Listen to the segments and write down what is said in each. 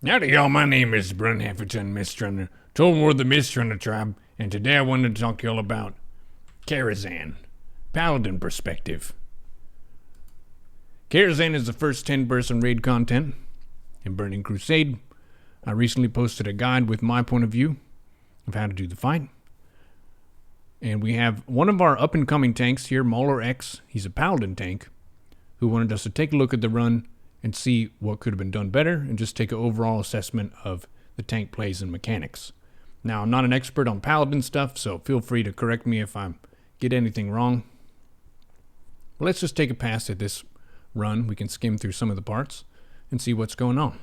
Howdy y'all, my name is Brunt Mist Runner, told more of the Mist Runner tribe, and today I wanted to talk to y'all about Karazhan, Paladin perspective. Karazhan is the first 10-person raid content in Burning Crusade. I recently posted a guide with my point of view of how to do the fight. And we have one of our up-and-coming tanks here, Mauler X. He's a Paladin tank who wanted us to take a look at the run and see what could have been done better and just take an overall assessment of the tank plays and mechanics. Now, I'm not an expert on Paladin stuff, so feel free to correct me if I get anything wrong. But let's just take a pass at this run. We can skim through some of the parts and see what's going on.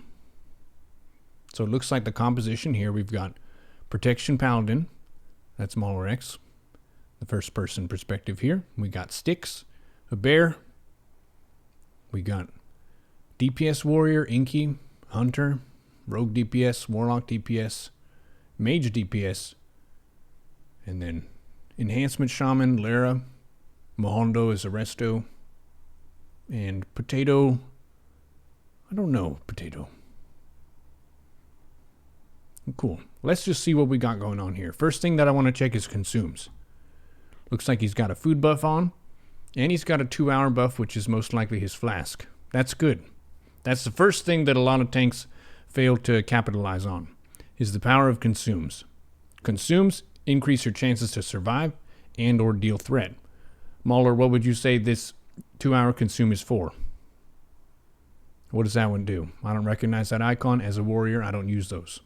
So it looks like the composition here, we've got Protection Paladin, that's Mauler X, the first person perspective here. We got Sticks, a bear. We got DPS Warrior, Inky, Hunter, Rogue DPS, Warlock DPS, Mage DPS, and then Enhancement Shaman, Lara, Mohondo is Arresto, and Potato, I don't know, Potato. Cool. Let's just see what we got going on here. First thing that I want to check is consumes. Looks like he's got a food buff on, and he's got a 2-hour buff, which is most likely his flask. That's good. That's the first thing that a lot of tanks fail to capitalize on, is the power of consumes. Consumes increase your chances to survive and or deal threat. Mauler, what would you say this 2-hour consume is for? What does that one do? I don't recognize that icon. As a warrior, I don't use those.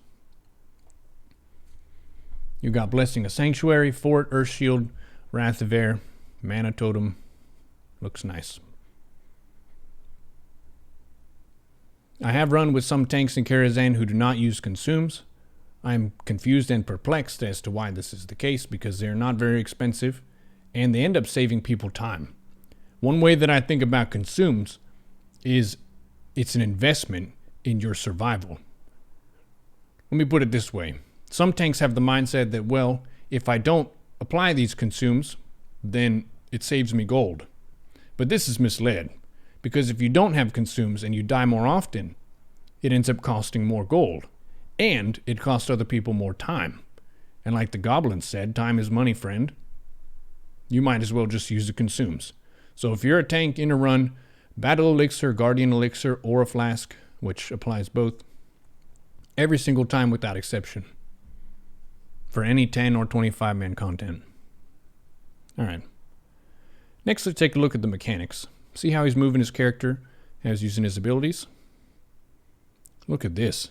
You got Blessing of Sanctuary, Fort, Earth Shield, Wrath of Air, Mana Totem. Looks nice. I have run with some tanks in Karazhan who do not use consumes. I'm confused and perplexed as to why this is the case, because they're not very expensive and they end up saving people time. One way that I think about consumes is it's an investment in your survival. Let me put it this way. Some tanks have the mindset that, well, if I don't apply these consumes, then it saves me gold. But this is misled, because if you don't have consumes and you die more often, it ends up costing more gold, and it costs other people more time. And like the goblin said, time is money, friend. You might as well just use the consumes. So if you're a tank in a run, Battle Elixir, Guardian Elixir, or a Flask, which applies both, every single time without exception, for any 10 or 25 man content. Alright. Next, let's take a look at the mechanics. See how he's moving his character as using his abilities? Look at this.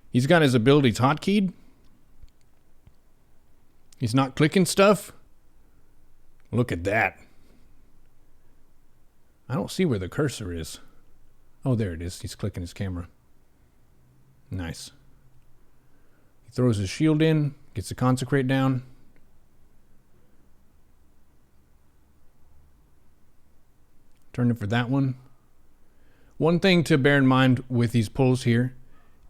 He's got his abilities hotkeyed. He's not clicking stuff. Look at that. I don't see where the cursor is. Oh, there it is. He's clicking his camera. Nice. He throws his shield in, gets the consecrate down. Turn it for that one. One thing to bear in mind with these pulls here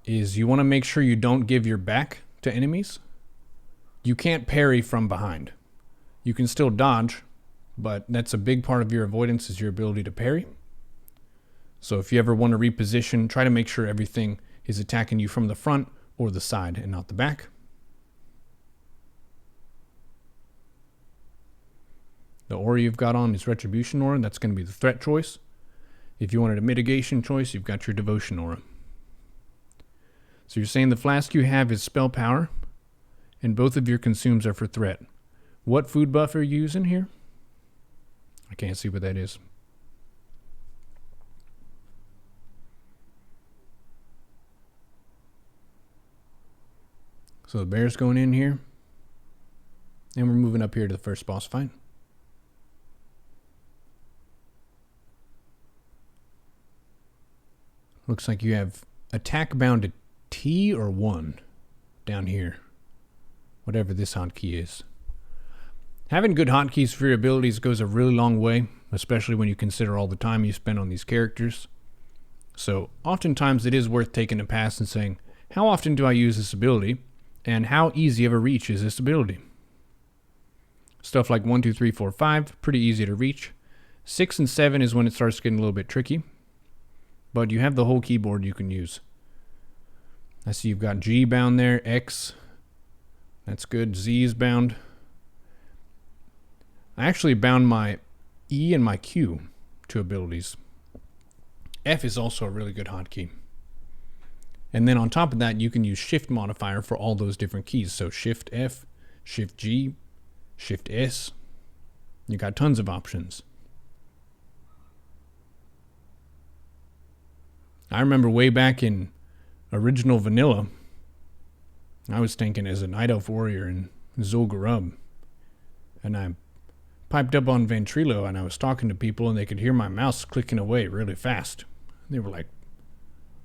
is you want to make sure you don't give your back to enemies. You can't parry from behind. You can still dodge, but that's a big part of your avoidance is your ability to parry. So if you ever want to reposition, try to make sure everything is attacking you from the front or the side and not the back. The aura you've got on is Retribution aura. That's going to be the threat choice. If you wanted a mitigation choice, you've got your Devotion aura. So you're saying the flask you have is spell power, and both of your consumes are for threat. What food buff are you using here? I can't see what that is. So the bear's going in here, and we're moving up here to the first boss fight. Looks like you have attack bound to T or 1 down here. Whatever this hotkey is. Having good hotkeys for your abilities goes a really long way, especially when you consider all the time you spend on these characters. So oftentimes it is worth taking a pass and saying, how often do I use this ability? And how easy of a reach is this ability? Stuff like 1, 2, 3, 4, 5, pretty easy to reach. 6 and 7 is when it starts getting a little bit tricky. But you have the whole keyboard you can use. I see you've got G bound there, X. That's good. Z is bound. I actually bound my E and my Q to abilities. F is also a really good hotkey. And then on top of that, you can use Shift modifier for all those different keys. So Shift F, Shift G, Shift S. You got tons of options. I remember way back in original vanilla, I was thinking as a Night Elf Warrior in Zul'Gurub, and I piped up on Ventrilo and I was talking to people and they could hear my mouse clicking away really fast. They were like,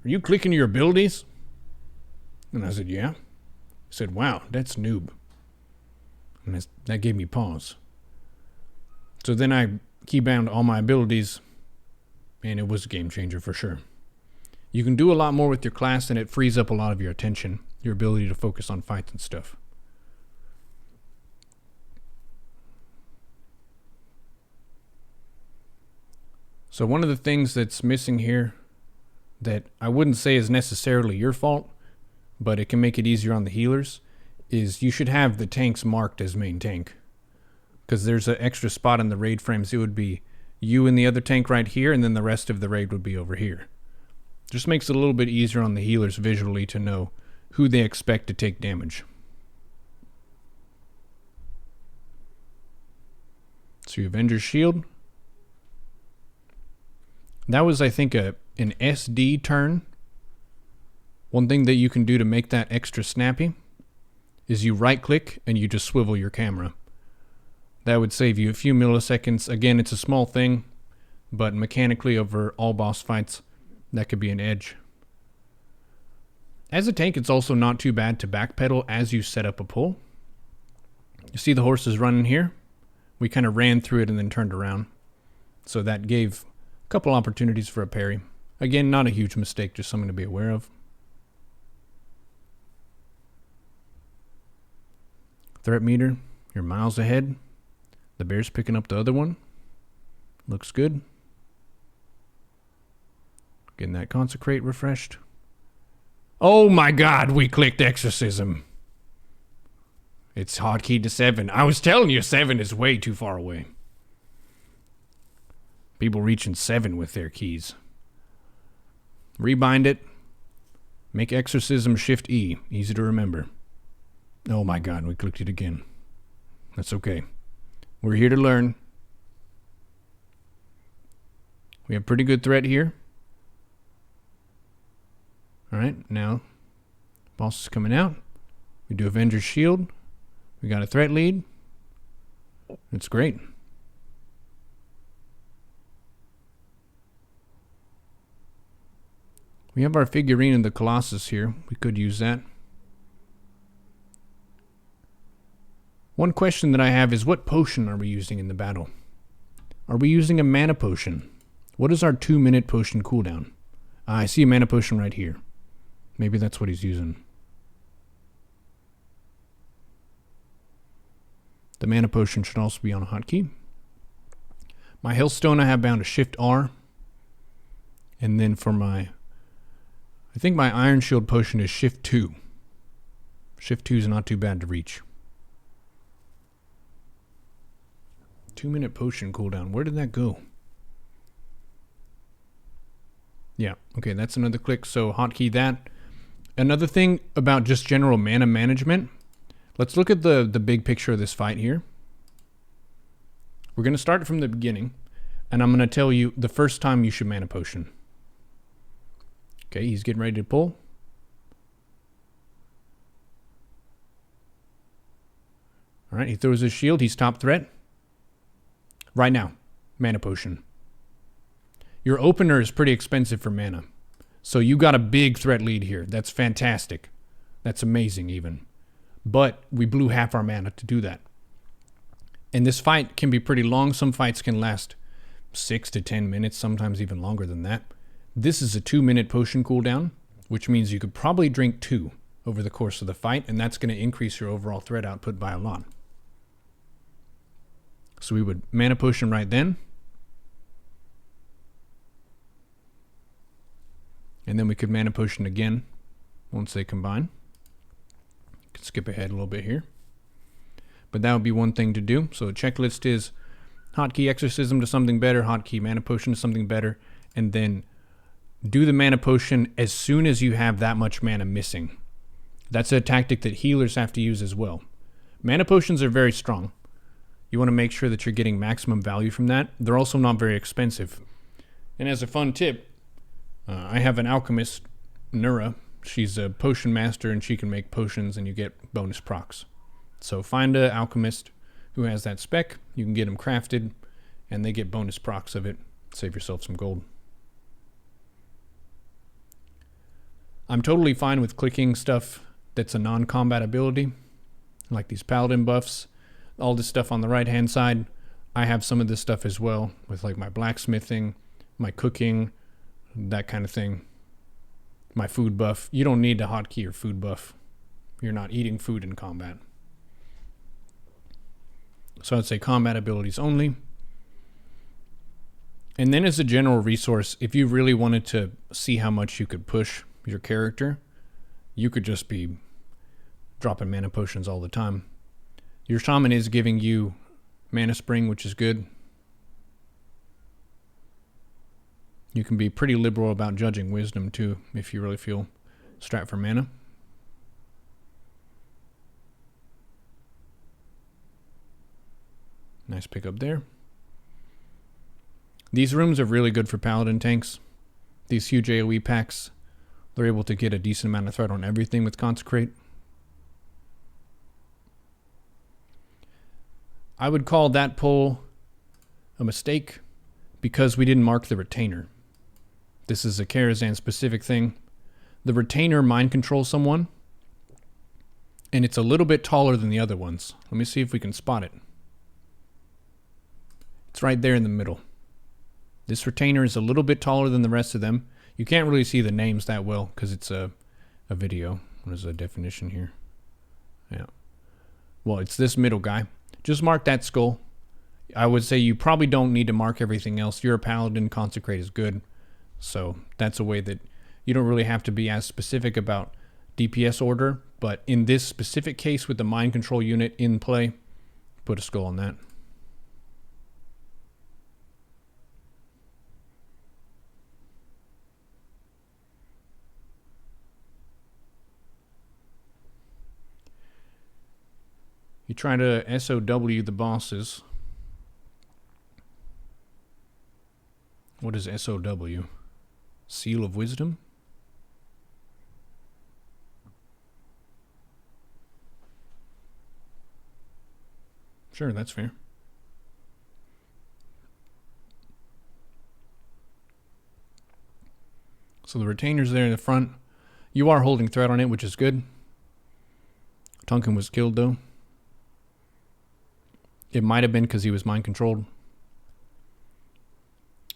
"Are you clicking your abilities?" And I said, "Yeah." He said, "Wow, that's noob." And that gave me pause. So then I keybound all my abilities and it was a game changer for sure. You can do a lot more with your class and it frees up a lot of your attention, your ability to focus on fights and stuff. So one of the things that's missing here that I wouldn't say is necessarily your fault, but it can make it easier on the healers, is you should have the tanks marked as main tank. Because there's an extra spot in the raid frames. It would be you and the other tank right here, and then the rest of the raid would be over here. Just makes it a little bit easier on the healers visually to know who they expect to take damage. So your Avenger's Shield. That was, I think, an SD turn. One thing that you can do to make that extra snappy is you right click and you just swivel your camera. That would save you a few milliseconds. Again, it's a small thing, but mechanically over all boss fights, that could be an edge. As a tank, it's also not too bad to backpedal as you set up a pull. You see the horses running here? We kind of ran through it and then turned around. So that gave a couple opportunities for a parry. Again, not a huge mistake, just something to be aware of. Threat meter, you're miles ahead. The bear's picking up the other one. Looks good. Getting that consecrate refreshed. Oh my god, we clicked exorcism. It's hotkeyed to 7. I was telling you 7 is way too far away. People reaching 7 with their keys. Rebind it. Make exorcism Shift E. Easy to remember. Oh my god, we clicked it again. That's okay. We're here to learn. We have pretty good threat here. Alright, now boss is coming out. We do Avenger's Shield. We got a threat lead. It's great. We have our figurine in the Colossus here. We could use that. One question that I have is, what potion are we using in the battle? Are we using a mana potion? What is our 2-minute potion cooldown? I see a mana potion right here. Maybe that's what he's using. The mana potion should also be on a hotkey. My Hellstone I have bound to Shift R. And then for my... I think my Iron Shield potion is Shift 2. Shift 2 is not too bad to reach. 2-minute potion cooldown. Where did that go? Yeah, okay, that's another click. So hotkey that. Another thing about just general mana management. Let's look at the big picture of this fight here. We're going to start from the beginning. And I'm going to tell you the first time you should mana potion. Okay, he's getting ready to pull. Alright, he throws his shield. He's top threat. Right now, mana potion. Your opener is pretty expensive for mana. So you got a big threat lead here. That's fantastic. That's amazing even. But we blew half our mana to do that. And this fight can be pretty long. Some fights can last 6 to 10 minutes, sometimes even longer than that. This is a 2-minute potion cooldown, which means you could probably drink 2 over the course of the fight, and that's going to increase your overall threat output by a lot. So we would mana potion right then. And then we could mana potion again once they combine. You can skip ahead a little bit here. But that would be one thing to do. So a checklist is hotkey exorcism to something better, hotkey mana potion to something better, and then do the mana potion as soon as you have that much mana missing. That's a tactic that healers have to use as well. Mana potions are very strong. You want to make sure that you're getting maximum value from that. They're also not very expensive. And as a fun tip, I have an alchemist, Neuro. She's a potion master and she can make potions and you get bonus procs. So find an alchemist who has that spec. You can get them crafted and they get bonus procs of it. Save yourself some gold. I'm totally fine with clicking stuff that's a non-combat ability, like these Paladin buffs. All this stuff on the right-hand side, I have some of this stuff as well, with like my blacksmithing, my cooking, that kind of thing. My food buff. You don't need a hotkey or food buff. You're not eating food in combat. So I'd say combat abilities only. And then as a general resource, if you really wanted to see how much you could push your character, you could just be dropping mana potions all the time. Your shaman is giving you mana spring, which is good. You can be pretty liberal about judging wisdom too, if you really feel strapped for mana. Nice pickup there. These rooms are really good for Paladin tanks. These huge AoE packs, they're able to get a decent amount of threat on everything with Consecrate. I would call that pull a mistake because we didn't mark the retainer. This is a Karazhan specific thing. The retainer mind controls someone, and it's a little bit taller than the other ones. Let me see if we can spot it. It's right there in the middle. This retainer is a little bit taller than the rest of them. You can't really see the names that well because it's a video. What is the definition here? Yeah. Well, it's this middle guy. Just mark that skull. I would say you probably don't need to mark everything else. You're a Paladin, Consecrate is good. So that's a way that you don't really have to be as specific about DPS order. But in this specific case with the mind control unit in play, put a skull on that. You try to SOW the bosses. What is SOW? Seal of Wisdom? Sure, that's fair. So the retainer's there in the front. You are holding threat on it, which is good. Tonkin was killed, though. It might have been because he was mind controlled.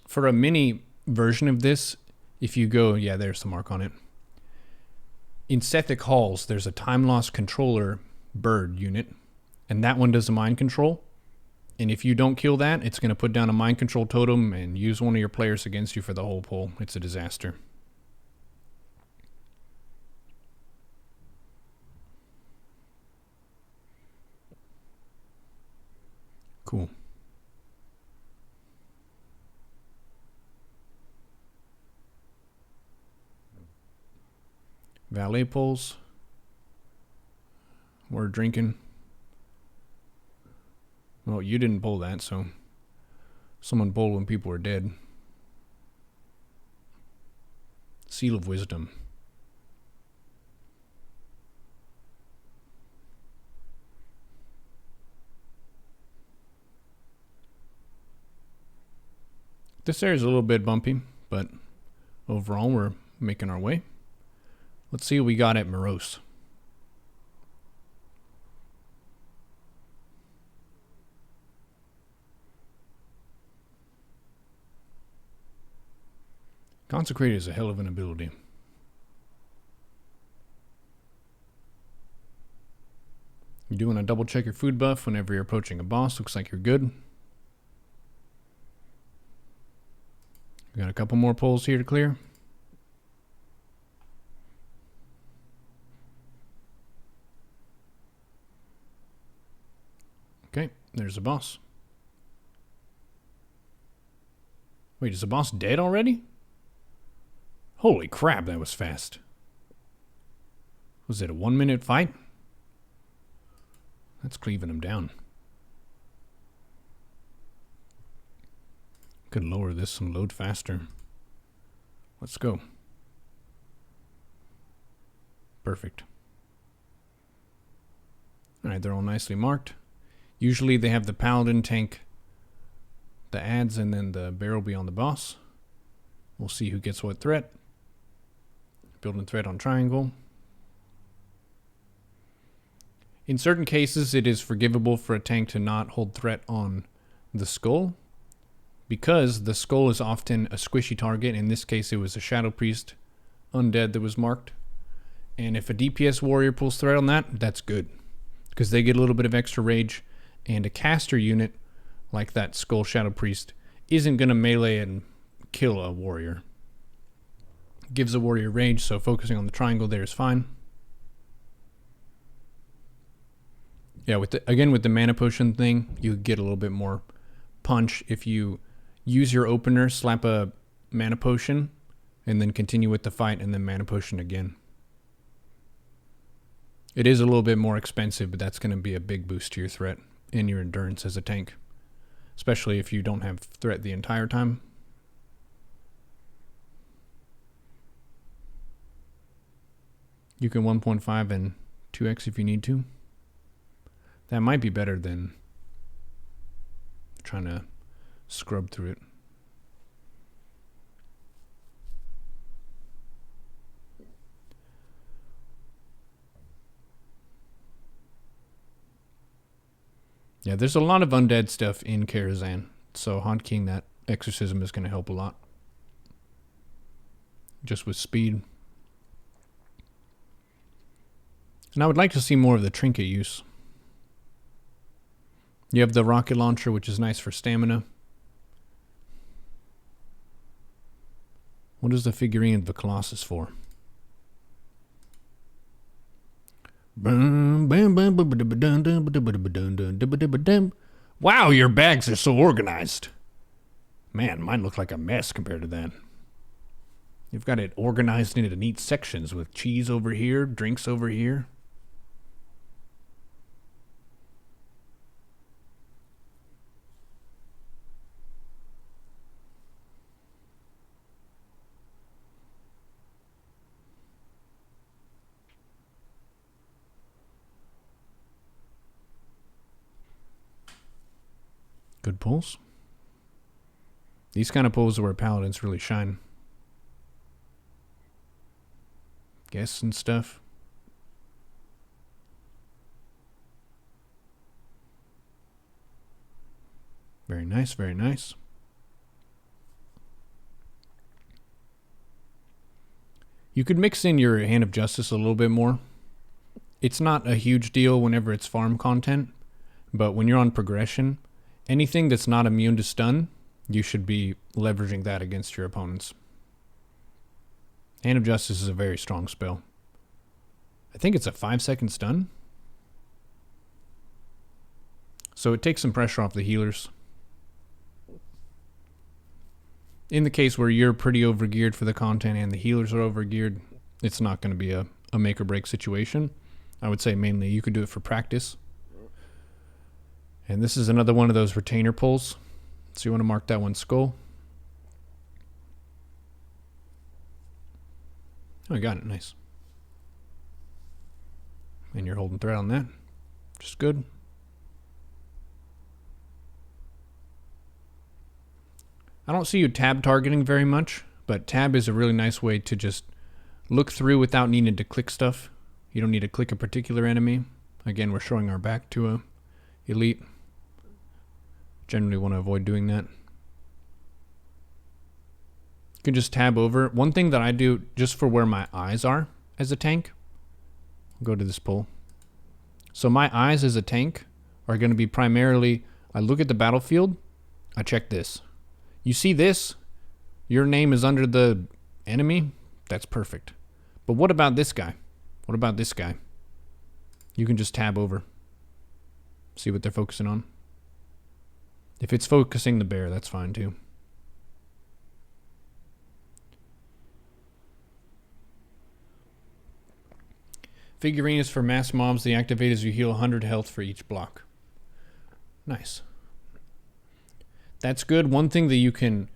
For a mini version of this, if you go, yeah, there's the mark on it. In Sethic Halls, there's a time loss controller bird unit, and that one does a mind control. And if you don't kill that, it's going to put down a mind control totem and use one of your players against you for the whole pull. It's a disaster. Cool. Valet pulls. We're drinking. Well, you didn't pull that, so someone pulled when people were dead. Seal of Wisdom. This area is a little bit bumpy, but overall we're making our way. Let's see what we got at Morose. Consecrated is a hell of an ability. You're doing a double check your food buff whenever you're approaching a boss. Looks like you're good. We got a couple more pulls here to clear. There's the boss. Wait, is the boss dead already? Holy crap, that was fast. Was it a 1 minute fight? That's cleaving him down. Could lower this and load faster. Let's go. Perfect. Alright, they're all nicely marked. Usually they have the Paladin tank the ads and then the barrel be on the boss. We'll see who gets what threat. Building threat on triangle. In certain cases, it is forgivable for a tank to not hold threat on the skull, because the skull is often a squishy target. In this case, it was a Shadow Priest undead that was marked. And if a DPS warrior pulls threat on that, that's good, because they get a little bit of extra rage, and a caster unit like that Skull Shadow Priest isn't going to melee and kill a warrior. Gives a warrior rage, so focusing on the triangle there is fine. Yeah, with the mana potion thing, you get a little bit more punch if you use your opener, slap a mana potion, and then continue with the fight, and then mana potion again. It is a little bit more expensive, but that's going to be a big boost to your threat and your endurance as a tank, especially if you don't have threat the entire time. You can 1.5 and 2x if you need to. That might be better than trying to scrub through it. Yeah, there's a lot of undead stuff in Karazhan, so hotkeying that exorcism is going to help a lot. Just with speed. And I would like to see more of the trinket use. You have the rocket launcher, which is nice for stamina. What is the figurine of the Colossus for? Wow, your bags are so organized. Man, mine look like a mess compared to that. You've got it organized into neat sections with cheese over here, drinks over here. Good pulls. These kind of pulls are where paladins really shine. Guests and stuff. Very nice, very nice. You could mix in your Hand of Justice a little bit more. It's not a huge deal whenever it's farm content, but when you're on progression, anything that's not immune to stun, you should be leveraging that against your opponents. Hand of Justice is a very strong spell. I think it's a 5-second stun. So it takes some pressure off the healers. In the case where you're pretty overgeared for the content and the healers are overgeared, it's not going to be a make or break situation. I would say mainly you could do it for practice. And this is another one of those retainer pulls. So you want to mark that one skull. Oh, I got it. Nice. And you're holding thread on that. Just good. I don't see you tab targeting very much, but tab is a really nice way to just look through without needing to click stuff. You don't need to click a particular enemy. Again, we're showing our back to a elite. Generally want to avoid doing that. You can just tab over. One thing that I do just for where my eyes are as a tank, I'll go to this pull. So my eyes as a tank are going to be primarily, I look at the battlefield, I check this. You see this? Your name is under the enemy? That's perfect. But what about this guy? What about this guy? You can just tab over. See what they're focusing on. If it's focusing the bear, that's fine too. Figurine is for mass mobs. The activate as you heal 100 health for each block. Nice. That's good. One thing that you can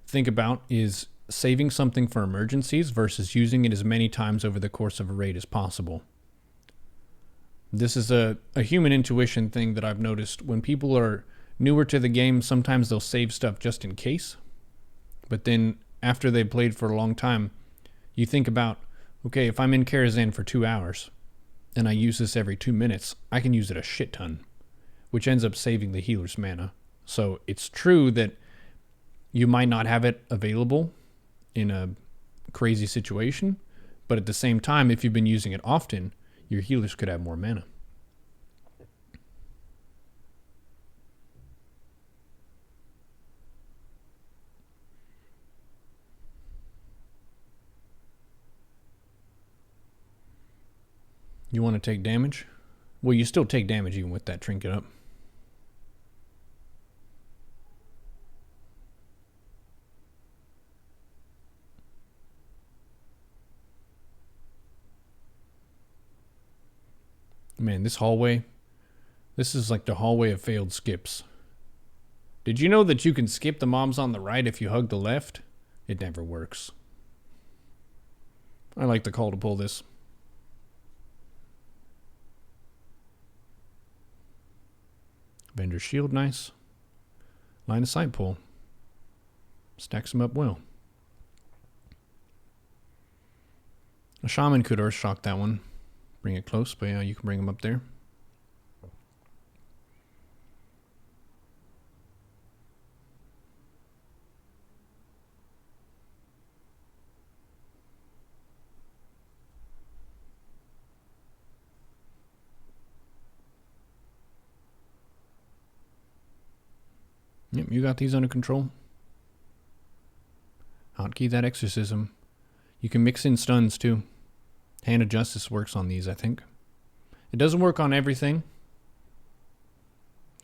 think about is saving something for emergencies versus using it as many times over the course of a raid as possible. This is a human intuition thing that I've noticed. When people are newer to the game, sometimes they'll save stuff just in case. But then after they've played for a long time, you think about, okay, if I'm in Karazhan for 2 hours and I use this every 2 minutes, I can use it a shit ton, which ends up saving the healer's mana. So it's true that you might not have it available in a crazy situation, but at the same time, if you've been using it often, your healers could have more mana. You want to take damage? Well, you still take damage even with that trinket up. Man, this hallway, this is like the hallway of failed skips. Did you know that you can skip the mobs on the right if you hug the left? It never works. I like the call to pull this. Vendor shield, nice. Line of sight pull. Stacks them up well. A shaman could earth shock that one. Bring it close, but yeah, you can bring them up there. Yep, you got these under control. Hotkey that exorcism. You can mix in stuns too. Hand of Justice works on these, I think. It doesn't work on everything.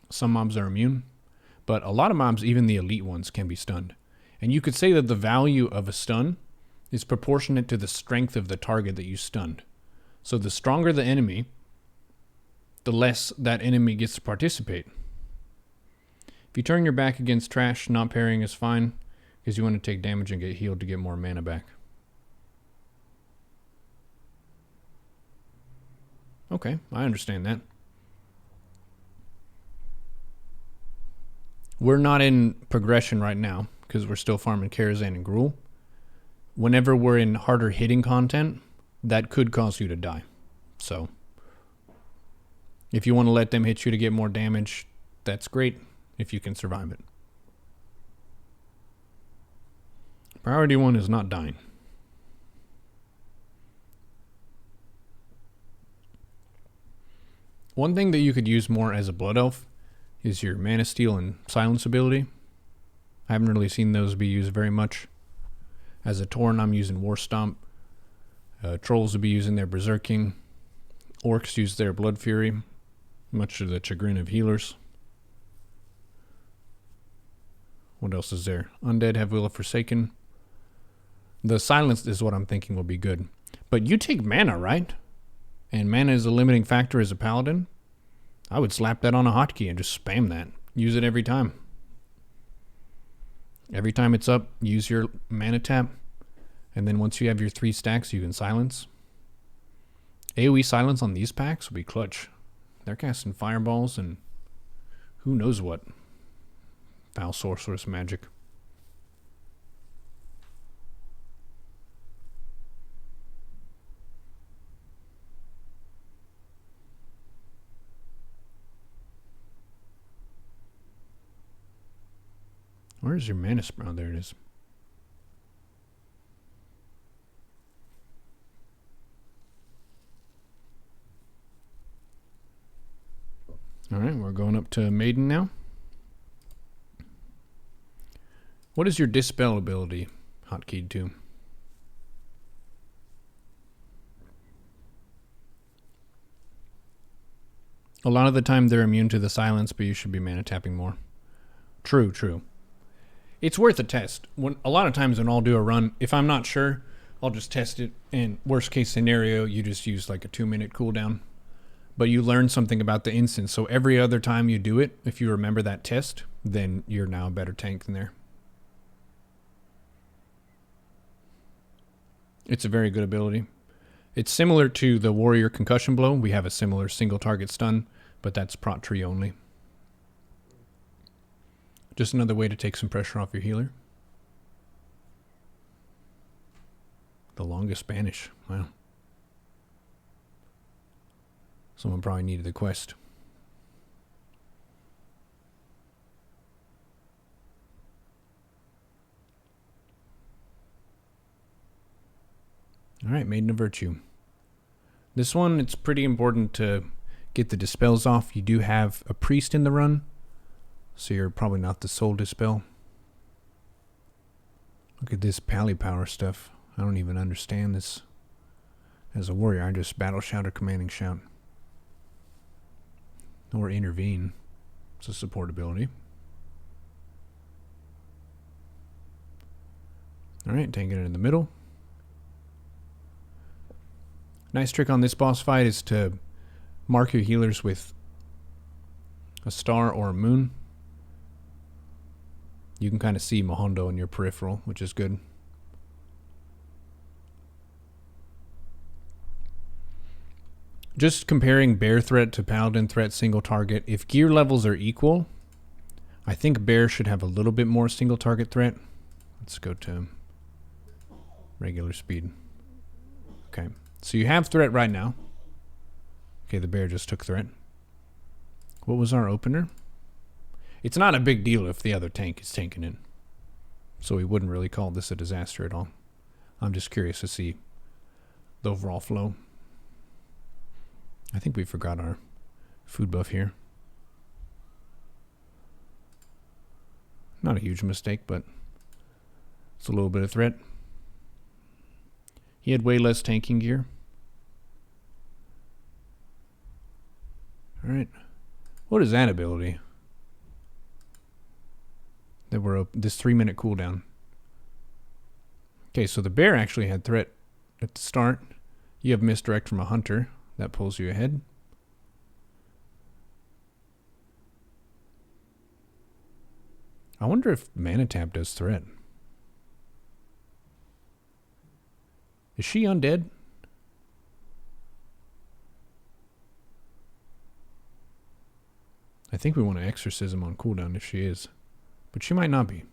Some mobs are immune, but a lot of mobs, even the elite ones, can be stunned. And you could say that the value of a stun is proportionate to the strength of the target that you stunned. So the stronger the enemy, the less that enemy gets to participate. If you turn your back against trash, not parrying is fine, because you want to take damage and get healed to get more mana back. Okay, I understand that. We're not in progression right now, because we're still farming Karazhan and Gruul. Whenever we're in harder hitting content, that could cause you to die. So, if you want to let them hit you to get more damage, that's great, if you can survive it. Priority 1 is not dying. One thing that you could use more as a Blood Elf is your Mana Steal and Silence ability. I haven't really seen those be used very much. As a Tauren, I'm using War Stomp. Trolls would be using their Berserking. Orcs use their Blood Fury, much to the chagrin of healers. What else is there? Undead have Will of Forsaken. The Silence is what I'm thinking will be good. But you take mana, right? And mana is a limiting factor as a Paladin. I would slap that on a hotkey and just spam that. Use it every time. Every time it's up, use your mana tap. And then once you have your 3 stacks, you can silence. AoE silence on these packs will be clutch. They're casting fireballs and who knows what. Foul sorceress magic. Where's your mana sprout? There it is. Alright, we're going up to Maiden now. What is your Dispel ability hotkeyed to? A lot of the time they're immune to the silence, but you should be mana tapping more. True, true. It's worth a test. A lot of times when I'll do a run, if I'm not sure, I'll just test it. And worst case scenario, you just use like a 2-minute cooldown. But you learn something about the instance. So every other time you do it, if you remember that test, then you're now a better tank than there. It's a very good ability. It's similar to the Warrior Concussion Blow. We have a similar single target stun, but that's prot tree only. Just another way to take some pressure off your healer. The longest Spanish. Wow. Someone probably needed the quest. Alright, Maiden of Virtue. This one, it's pretty important to get the dispels off. You do have a priest in the run, so you're probably not the sole dispel. Look at this pally power stuff. I don't even understand this. As a warrior, I just battle shout or commanding shout. Or intervene. It's a support ability. Alright, taking it in the middle. Nice trick on this boss fight is to mark your healers with a star or a moon. You can kind of see Mohondo in your peripheral, which is good. Just comparing Bear threat to Paladin threat single target, if gear levels are equal, I think Bear should have a little bit more single target threat. Let's go to regular speed. Okay, so you have threat right now. Okay, the Bear just took threat. What was our opener? It's not a big deal if the other tank is tanking it. So we wouldn't really call this a disaster at all. I'm just curious to see the overall flow. I think we forgot our food buff here. Not a huge mistake, but it's a little bit of threat. He had way less tanking gear. Alright. What is that ability? That we're this 3-minute cooldown. Okay, so the Bear actually had threat at the start. You have misdirect from a hunter. That pulls you ahead. I wonder if Mana Tap does threat. Is she undead? I think we want to exorcism on cooldown if she is. But she might not be.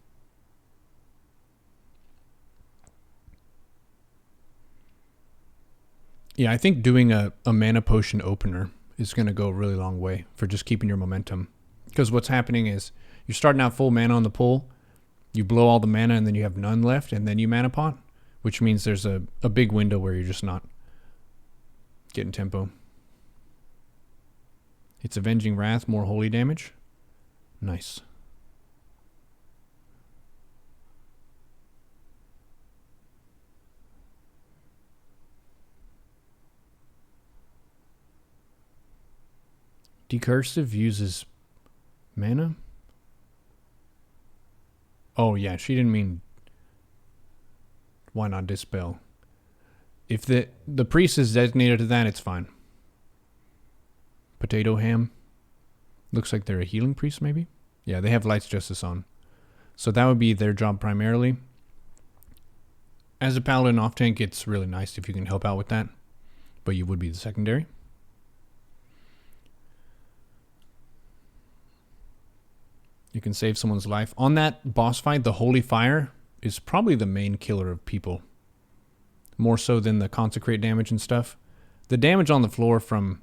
Yeah, I think doing a mana potion opener is going to go a really long way for just keeping your momentum. Because what's happening is you're starting out full mana on the pull, you blow all the mana and then you have none left, and then you mana pot, which means there's a big window where you're just not getting tempo. It's Avenging Wrath, more holy damage. Nice. Decursive uses mana? Oh yeah, she didn't mean why not dispel. If the priest is designated to that, it's fine. Potato Ham. Looks like they're a healing priest maybe? Yeah, they have Light's Justice on. So that would be their job primarily. As a paladin off tank, it's really nice if you can help out with that. But you would be the secondary. You can save someone's life. On that boss fight, the Holy Fire is probably the main killer of people. More so than the consecrate damage and stuff. The damage on the floor from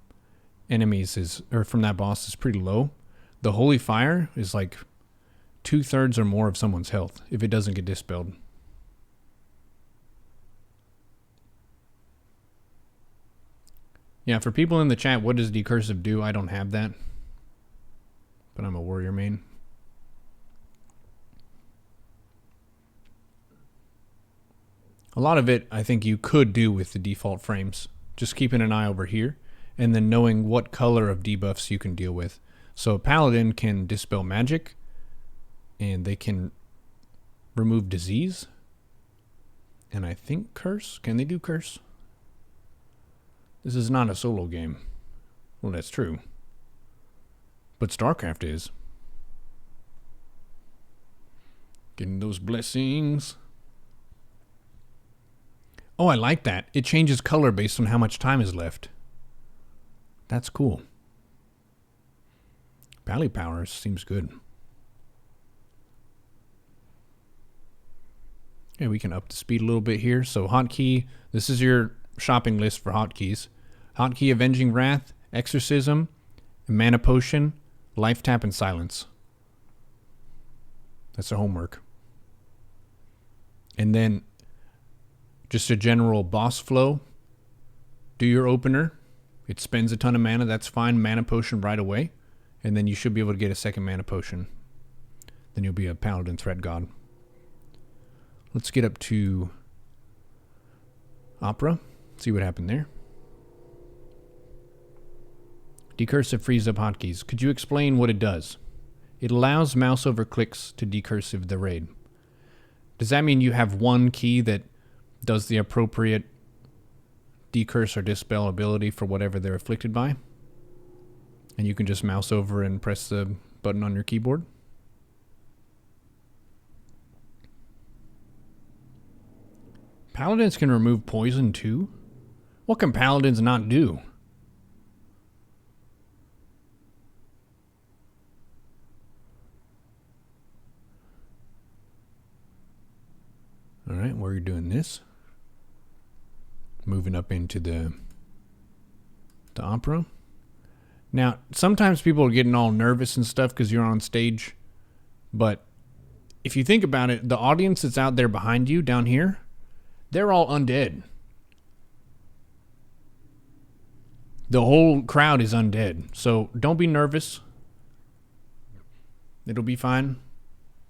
enemies from that boss is pretty low. The Holy Fire is like 2/3 or more of someone's health if it doesn't get dispelled. Yeah, for people in the chat, what does Decursive do? I don't have that. But I'm a warrior main. A lot of it, I think you could do with the default frames. Just keeping an eye over here, and then knowing what color of debuffs you can deal with. So Paladin can dispel magic, and they can remove disease. And I think curse. Can they do curse? This is not a solo game. Well, that's true. But StarCraft is. Getting those blessings. Oh, I like that. It changes color based on how much time is left. That's cool. Pally Powers seems good. Okay, we can up the speed a little bit here. So hotkey, this is your shopping list for hotkeys. Hotkey, Avenging Wrath, Exorcism, Mana Potion, Life Tap, and Silence. That's the homework. And then just a general boss flow. Do your opener. It spends a ton of mana. That's fine. Mana Potion right away. And then you should be able to get a second Mana Potion. Then you'll be a Paladin Threat God. Let's get up to Opera. See what happened there. Decursive frees up hotkeys. Could you explain what it does? It allows mouse over clicks to decursive the raid. Does that mean you have one key that does the appropriate decurse or dispel ability for whatever they're afflicted by? And you can just mouse over and press the button on your keyboard? Paladins can remove poison too? What can Paladins not do? Alright, we're doing this. Moving up into the opera. Now, sometimes people are getting all nervous and stuff because you're on stage. But if you think about it, the audience that's out there behind you, down here, they're all undead. The whole crowd is undead. So don't be nervous. It'll be fine.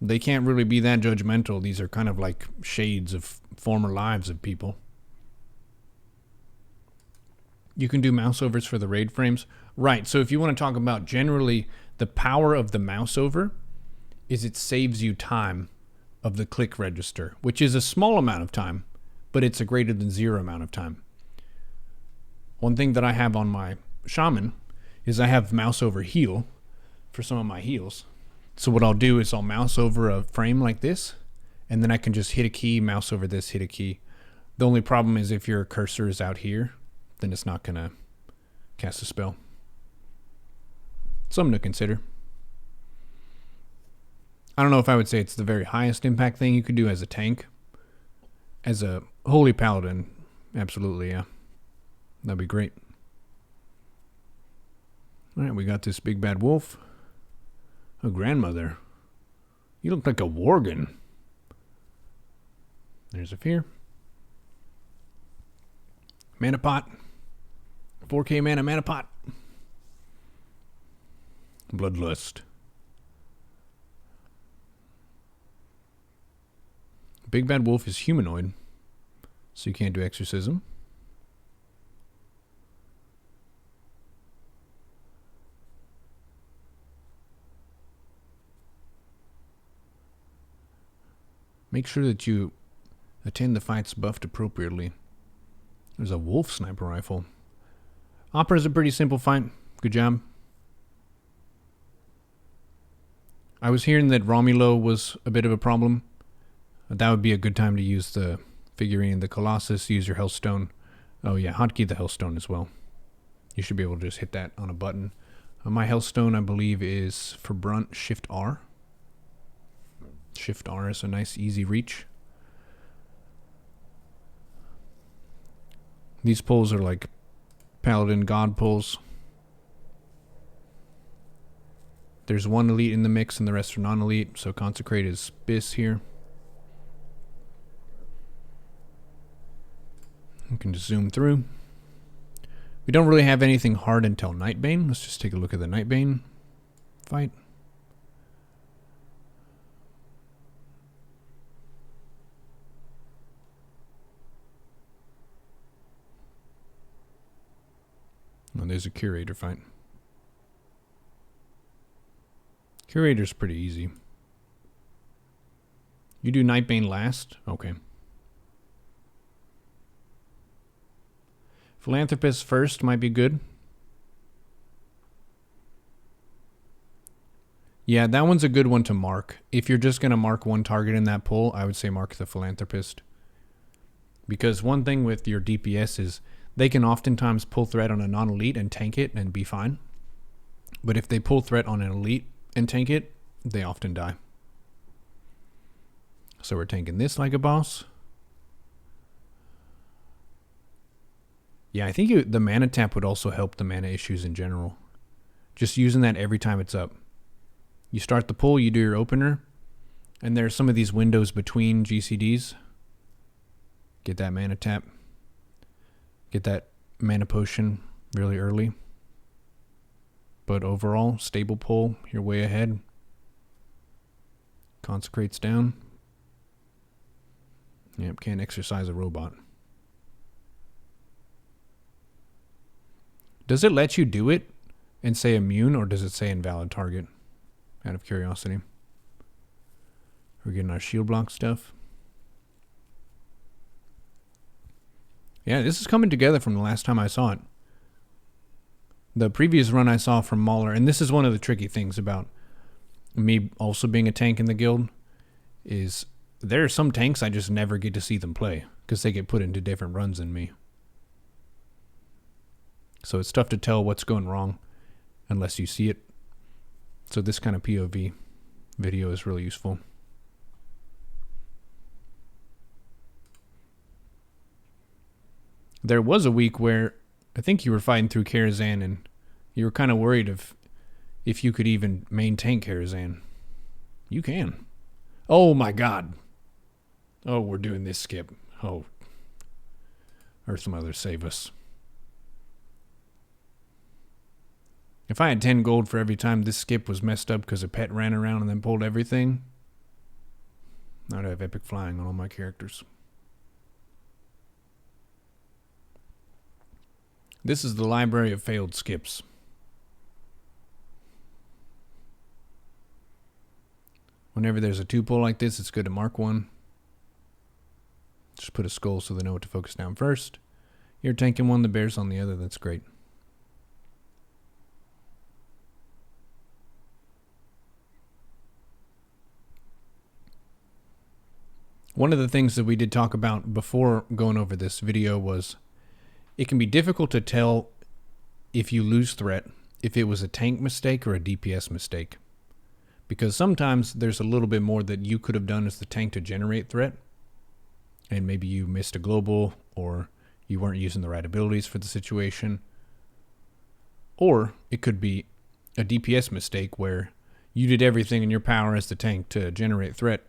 They can't really be that judgmental. These are kind of like shades of former lives of people. You can do mouse overs for the raid frames. Right, so if you want to talk about generally the power of the mouse over is it saves you time of the click register, which is a small amount of time, but it's a greater than zero amount of time. One thing that I have on my shaman is I have mouse over heal for some of my heals. So what I'll do is I'll mouse over a frame like this, and then I can just hit a key, mouse over this, hit a key. The only problem is if your cursor is out here, then it's not going to cast a spell. Something to consider. I don't know if I would say it's the very highest impact thing you could do as a tank. As a holy paladin, absolutely, yeah. That'd be great. Alright, we got this big bad wolf. Oh, grandmother. You look like a worgen. There's a fear. Mana pot. 4K mana pot. Bloodlust. Big bad wolf is humanoid, so you can't do exorcism. Make sure that you attend the fights buffed appropriately. There's a wolf sniper rifle. Opera is a pretty simple fight. Good job. I was hearing that Romulo was a bit of a problem. That would be a good time to use the figurine, the Colossus, use your Hellstone. Oh yeah, hotkey the Hellstone as well. You should be able to just hit that on a button. My Hellstone, I believe, is for Brunt, Shift R. Shift R is a nice easy reach. These pulls are like Paladin God pulls. There's one elite in the mix and the rest are non-elite, so Consecrate is Bis here. We can just zoom through. We don't really have anything hard until Nightbane. Let's just take a look at the Nightbane fight. Oh, there's a Curator fight. Curator's pretty easy. You do Nightbane last? Okay. Philanthropist first might be good. Yeah, that one's a good one to mark. If you're just going to mark one target in that pull, I would say mark the Philanthropist. Because one thing with your DPS is they can oftentimes pull threat on a non-elite and tank it and be fine. But if they pull threat on an elite and tank it, they often die. So we're tanking this like a boss. Yeah, I think the mana tap would also help the mana issues in general. Just using that every time it's up. You start the pull, you do your opener, and there's some of these windows between GCDs. Get that mana tap. Get that mana potion really early. But overall, stable pull, you're way ahead. Consecrates down. Yep, can't exercise a robot. Does it let you do it and say immune, or does it say invalid target? Out of curiosity. We're getting our shield block stuff. Yeah, this is coming together from the last time I saw it. The previous run I saw from Mauler, and this is one of the tricky things about me also being a tank in the guild, is there are some tanks I just never get to see them play because they get put into different runs than me. So it's tough to tell what's going wrong unless you see it. So this kind of POV video is really useful. There was a week where I think you were fighting through Karazhan and you were kind of worried if you could even maintain Karazhan. You can. Oh my god. Oh, we're doing this skip. Oh. Earth Mother, save us. If I had 10 gold for every time this skip was messed up because a pet ran around and then pulled everything, I'd have epic flying on all my characters. This is the library of failed skips. Whenever there's a 2-pull like this, it's good to mark one. Just put a skull so they know what to focus down first. You're tanking one, the bear's on the other, that's great. One of the things that we did talk about before going over this video was it can be difficult to tell if you lose threat, if it was a tank mistake or a DPS mistake. Because sometimes there's a little bit more that you could have done as the tank to generate threat. And maybe you missed a global or you weren't using the right abilities for the situation. Or it could be a DPS mistake where you did everything in your power as the tank to generate threat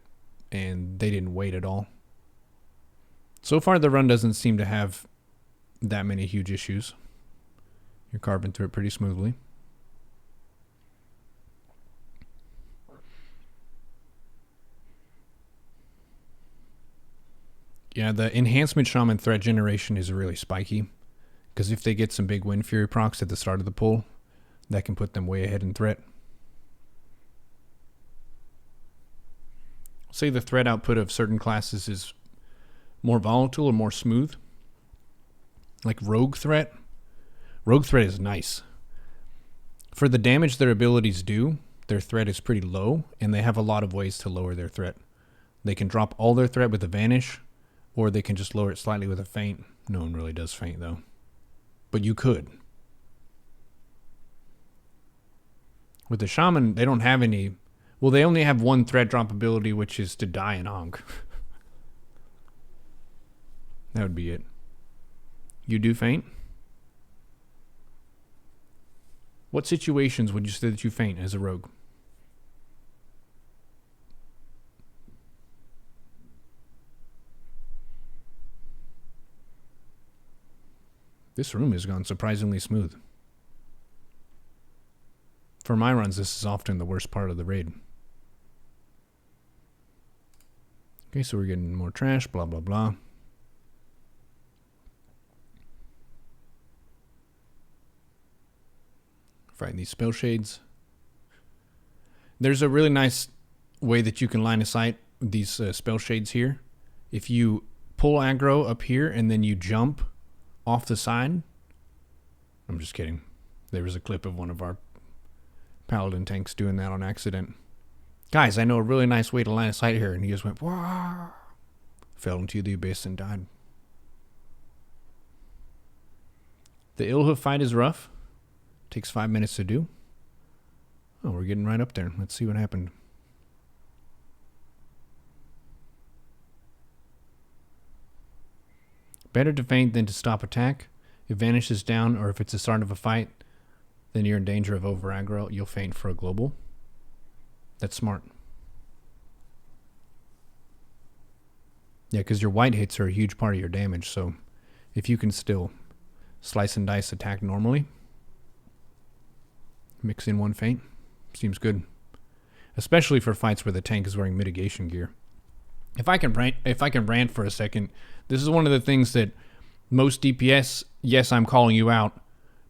and they didn't wait at all. So far the run doesn't seem to have that many huge issues. You're carving through it pretty smoothly. Yeah, the enhancement shaman threat generation is really spiky because if they get some big Wind Fury procs at the start of the pull, that can put them way ahead in threat. Say the threat output of certain classes is more volatile or more smooth. Like Rogue Threat. Rogue Threat is nice. For the damage their abilities do, their threat is pretty low, and they have a lot of ways to lower their threat. They can drop all their threat with a Vanish, or they can just lower it slightly with a Feint. No one really does Feint, though. But you could. With the Shaman, they don't have any... Well, they only have one threat drop ability, which is to die in Ankh. That would be it. You do Feint? What situations would you say that you Feint as a rogue? This room has gone surprisingly smooth. For my runs, this is often the worst part of the raid. Okay, so we're getting more trash, blah, blah, blah. Fighting these spell shades. There's a really nice way that you can line of sight these spell shades here, if you pull aggro up here and then you jump off the side, I'm just kidding. There was a clip of one of our Paladin tanks doing that on accident. Guys, I know a really nice way to line of sight here, and he just went, wah, fell into the abyss and died. The Illhoof fight is rough. Takes 5 minutes to do. Oh, we're getting right up there. Let's see what happened. Better to feint than to stop attack. If Vanish is down, or if it's the start of a fight, then you're in danger of over aggro. You'll feint for a global. That's smart. Yeah, because your white hits are a huge part of your damage, so if you can still slice and dice attack normally, mix in one feint, seems good. Especially for fights where the tank is wearing mitigation gear. If I can rant for a second, this is one of the things that most DPS, yes, I'm calling you out,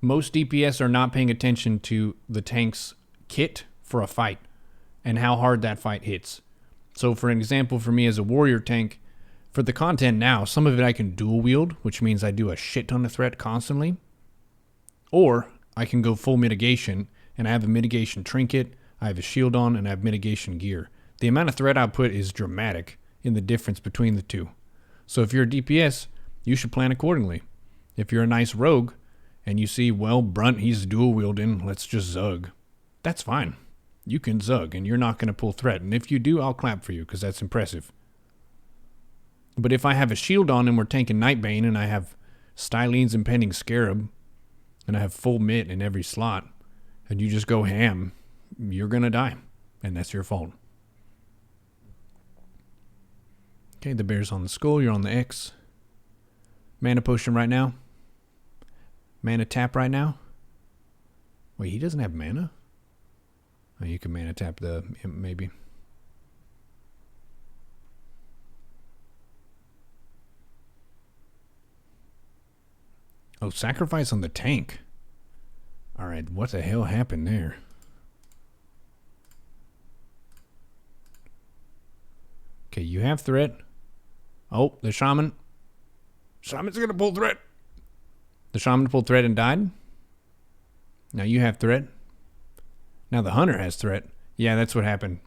most DPS are not paying attention to the tank's kit for a fight and how hard that fight hits. So for an example, for me as a warrior tank, for the content now, some of it I can dual wield, which means I do a shit ton of threat constantly. Or I can go full mitigation, and I have a mitigation trinket, I have a shield on, and I have mitigation gear. The amount of threat output is dramatic in the difference between the two. So if you're a DPS, you should plan accordingly. If you're a nice rogue, and you see, well, Brunt, he's dual wielding, let's just zug. That's fine. You can zug, and you're not going to pull threat. And if you do, I'll clap for you, because that's impressive. But if I have a shield on and we're tanking Nightbane, and I have Stylene's Impending Scarab, and I have full mitt in every slot, and you just go ham, you're going to die. And that's your fault. Okay, the bear's on the skull, you're on the X. Mana potion right now. Mana tap right now. Wait, he doesn't have mana? Oh, you can mana tap the imp maybe. Oh, sacrifice on the tank. Alright, what the hell happened there? Okay, you have threat. Oh, the shaman. Shaman's gonna pull threat. The shaman pulled threat and died. Now you have threat. Now the hunter has threat. Yeah, that's what happened.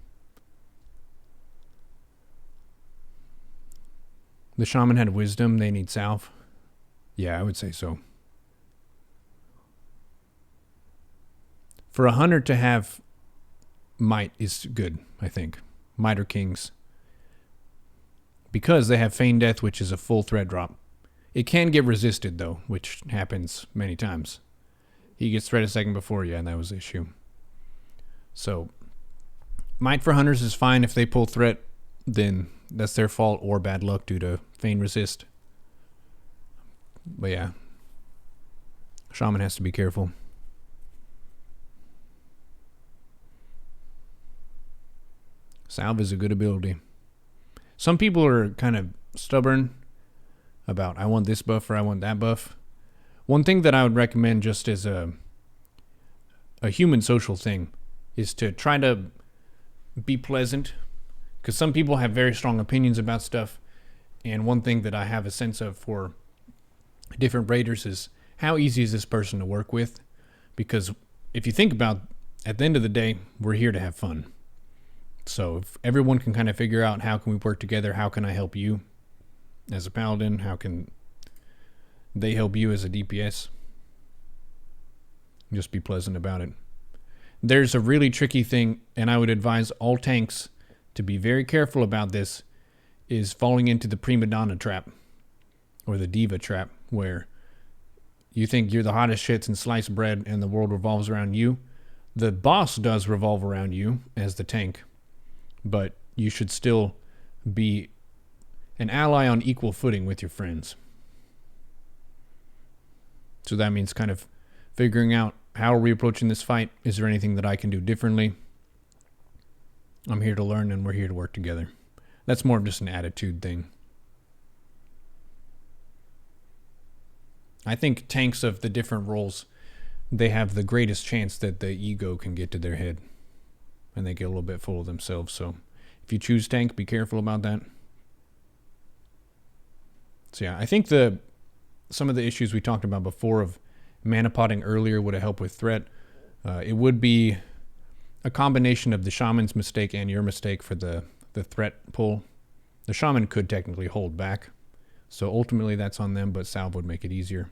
The shaman had wisdom. They need salve. Yeah, I would say so. For a hunter to have might is good, I think. Might or kings. Because they have Feign Death, which is a full threat drop. It can get resisted, though, which happens many times. He gets threat a second before you, and that was the issue. So, might for hunters is fine. If they pull threat, then that's their fault or bad luck due to Feign Resist. But yeah, shaman has to be careful. Salve is a good ability. Some people are kind of stubborn about, I want this buff or I want that buff. One thing that I would recommend just as a human social thing is to try to be pleasant, because some people have very strong opinions about stuff. And one thing that I have a sense of for different raiders is how easy is this person to work with? Because if you think about, at the end of the day, we're here to have fun. So if everyone can kind of figure out how can we work together, how can I help you as a paladin, how can they help you as a DPS, just be pleasant about it. There's a really tricky thing, and I would advise all tanks to be very careful about this, is falling into the Prima Donna trap or the Diva trap, where you think you're the hottest shits in sliced bread and the world revolves around you. The boss does revolve around you as the tank, but you should still be an ally on equal footing with your friends. So that means kind of figuring out, how are we approaching this fight? Is there anything that I can do differently? I'm here to learn, and we're here to work together. That's more of just an attitude thing. I think tanks of the different roles, they have the greatest chance that the ego can get to their head, and they get a little bit full of themselves. So If you choose tank, be careful about that. So yeah, I think some of the issues we talked about before of mana potting earlier would have helped with threat. It would be a combination of the shaman's mistake and your mistake for the threat pull. The shaman could technically hold back, so ultimately that's on them, but salve would make it easier.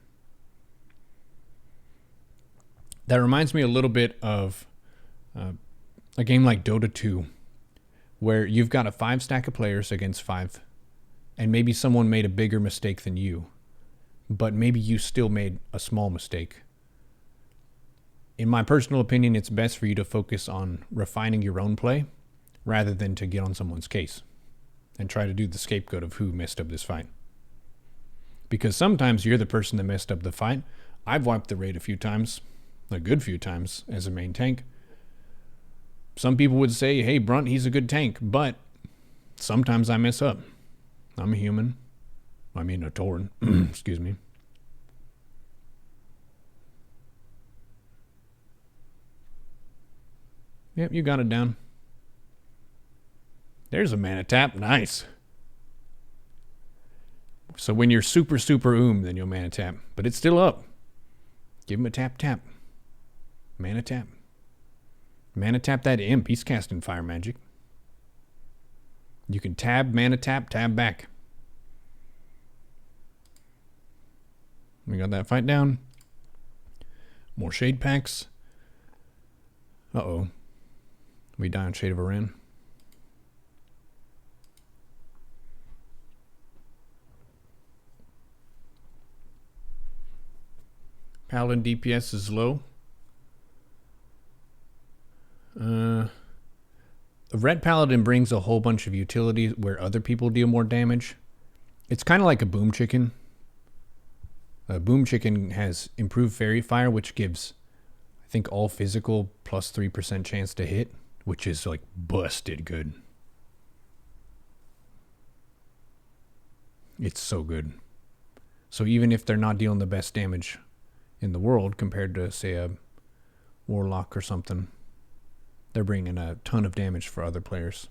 That reminds me a little bit of a game like Dota 2, where you've got a 5 stack of players against 5, and maybe someone made a bigger mistake than you, but maybe you still made a small mistake. In my personal opinion, it's best for you to focus on refining your own play rather than to get on someone's case and try to do the scapegoat of who messed up this fight. Because sometimes you're the person that messed up the fight. I've wiped the raid a few times, a good few times, as a main tank. Some people would say, hey, Brunt, he's a good tank, but sometimes I mess up. I'm a human. I mean, a Tauren. Excuse me. Yep, you got it down. There's a mana tap. Nice. So when you're super, super then you'll mana tap. But it's still up. Give him a tap, tap. Mana tap. Mana tap that imp. He's casting fire magic. You can tab, mana tap, tab back. We got that fight down. More shade packs. Uh-oh. We die on Shade of Iran. Paladin DPS is low. A red Paladin brings a whole bunch of utilities where other people deal more damage. It's kind of like a Boom Chicken. Boom Chicken has improved Fairy Fire, which gives, I think, all physical plus 3% chance to hit, which is like busted good. It's so good. So even if they're not dealing the best damage in the world compared to, say, a Warlock or something, they're bringing a ton of damage for other players.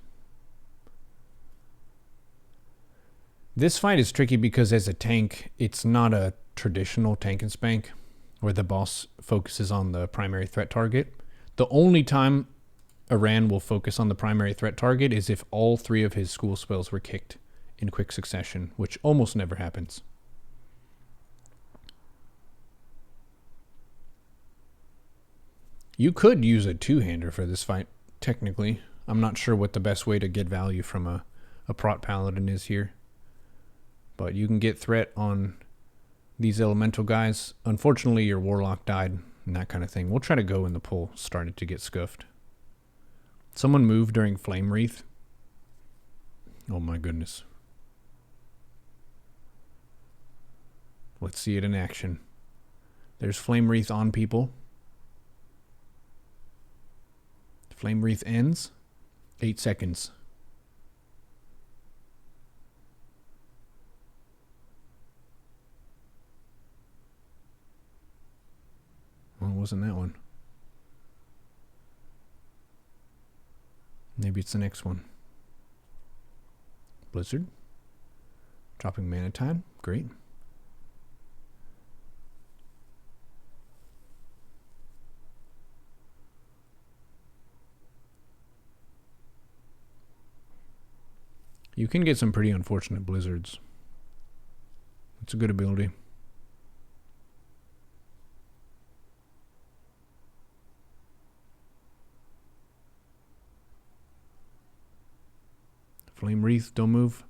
This fight is tricky because as a tank, it's not a traditional tank and spank where the boss focuses on the primary threat target. The only time Iran will focus on the primary threat target is if all 3 of his school spells were kicked in quick succession, which almost never happens. You could use a 2-hander for this fight, technically. I'm not sure what the best way to get value from a Prot Paladin is here. But you can get threat on these elemental guys. Unfortunately, your Warlock died and that kind of thing. We'll try to go when the pull started to get scuffed. Someone moved during Flame Wreath. Oh my goodness. Let's see it in action. There's Flame Wreath on people. Flame Wreath ends. 8 seconds. Well, it wasn't that one. Maybe it's the next one. Blizzard. Dropping Mana Tide. Great. You can get some pretty unfortunate blizzards. It's a good ability. Flame Wreath, don't move.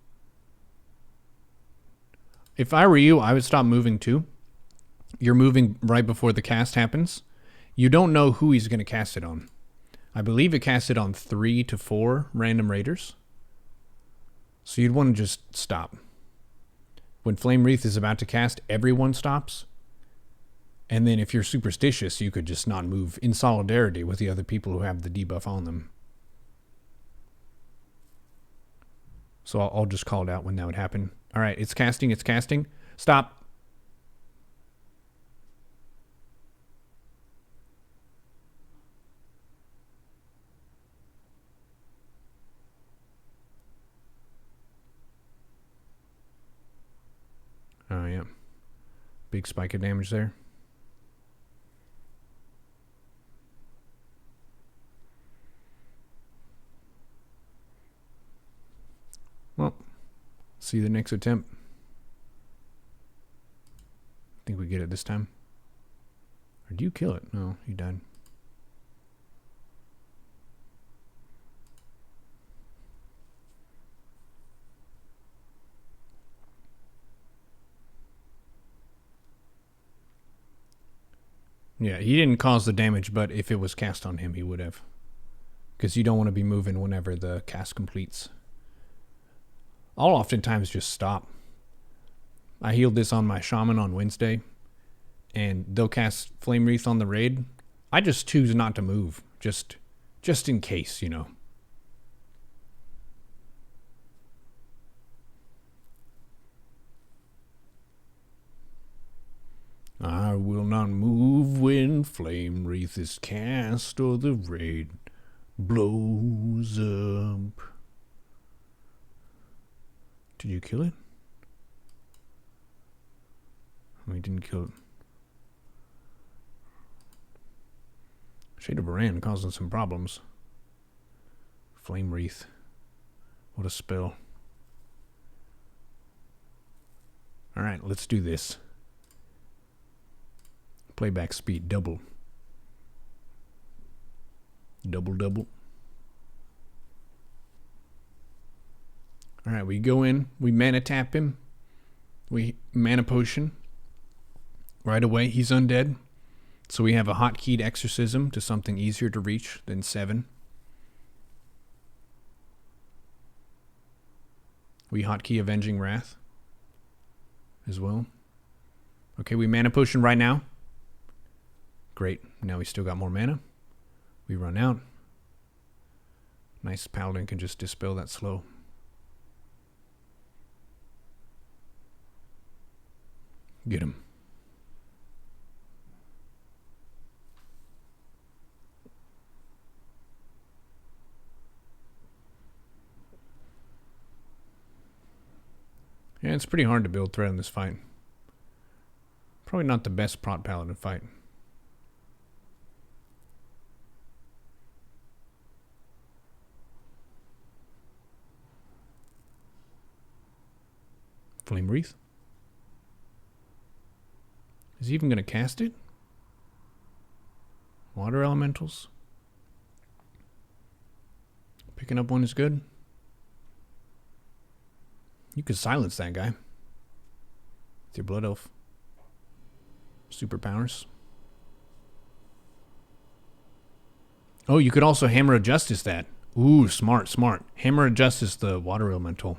If I were you, I would stop moving too. You're moving right before the cast happens. You don't know who he's going to cast it on. I believe it casts it on 3 to 4 random raiders. So you'd want to just stop. When Flame Wreath is about to cast, everyone stops. And then if you're superstitious, you could just not move in solidarity with the other people who have the debuff on them. So I'll just call it out when that would happen. All right, it's casting, it's casting. Stop. Big spike of damage there. Well, see the next attempt. I think we get it this time. Or do you kill it? No, he died. Yeah, he didn't cause the damage, but if it was cast on him, he would have. Because you don't want to be moving whenever the cast completes. I'll oftentimes just stop. I healed this on my shaman on Wednesday, and they'll cast Flame Wreath on the raid. I just choose not to move, just in case, you know. I will not move when Flame Wreath is cast or the raid blows up. Did you kill it? We didn't kill it. Shade of Baran causing some problems. Flame Wreath. What a spell. Alright, let's do this. Playback speed, double. Double. Alright, we go in, we mana tap him. We mana potion. Right away, he's undead. So we have a hotkeyed exorcism to something easier to reach than 7. We hotkey Avenging Wrath as well. Okay, we mana potion right now. Great. Now we still got more mana. We run out. Nice Paladin can just dispel that slow. Get him. Yeah, it's pretty hard to build threat in this fight. Probably not the best prot Paladin fight. Flame Wreath? Is he even going to cast it? Water elementals? Picking up one is good. You could silence that guy with your Blood Elf superpowers. Oh, you could also Hammer of Justice that. Ooh, smart. Hammer of Justice the Water Elemental.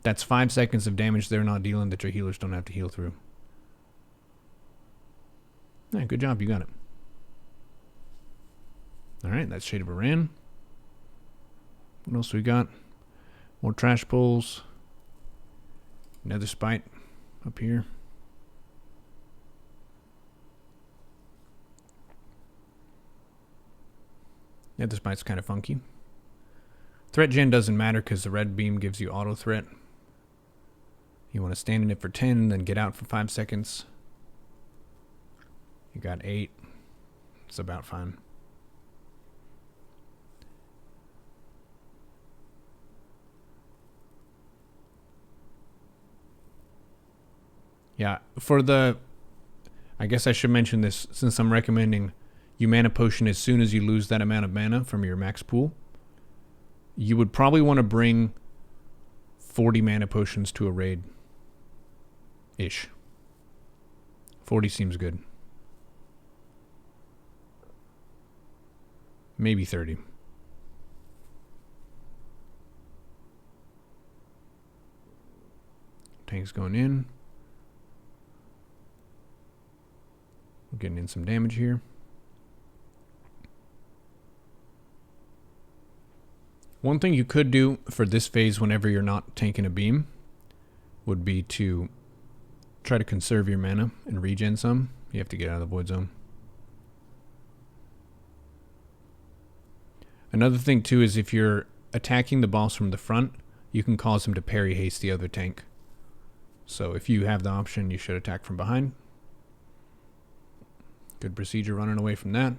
That's 5 seconds of damage they're not dealing that your healers don't have to heal through. Yeah, good job, you got it. Alright, that's Shade of Baran. What else we got? More trash pulls. Another spite up here. Nether spite's kind of funky. Threat gen doesn't matter because the red beam gives you auto threat. You want to stand in it for 10, then get out for 5 seconds. You got 8. It's about fine. Yeah, for the... I guess I should mention this since I'm recommending you mana potion as soon as you lose that amount of mana from your max pool. You would probably want to bring 40 mana potions to a raid. Ish. 40 seems good. Maybe 30. Tank's going in. We're getting in some damage here. One thing you could do for this phase whenever you're not tanking a beam would be to try to conserve your mana and regen some. You have to get out of the void zone. Another thing too is if you're attacking the boss from the front, you can cause him to parry haste the other tank. So if you have the option, you should attack from behind. Good procedure running away from that.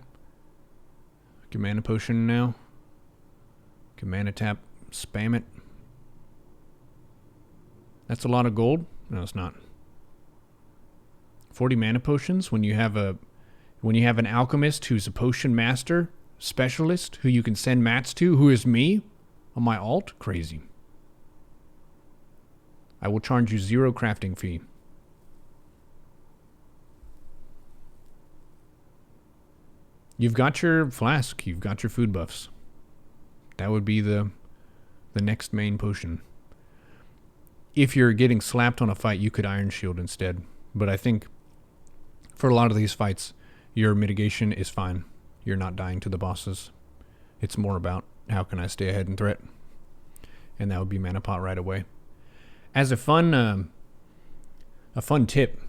Get mana potion now. Get mana tap, spam it. That's a lot of gold. No, it's not. 40 mana potions when you have an alchemist who's a potion master specialist who you can send mats to, who is me on my alt. Crazy. I will charge you 0 crafting fee. You've got your flask. You've got your food buffs. That would be the next main potion. If you're getting slapped on a fight, you could Iron Shield instead. But I think for a lot of these fights, your mitigation is fine. You're not dying to the bosses. It's more about how can I stay ahead in threat. And that would be Mana Pot right away. As a fun tip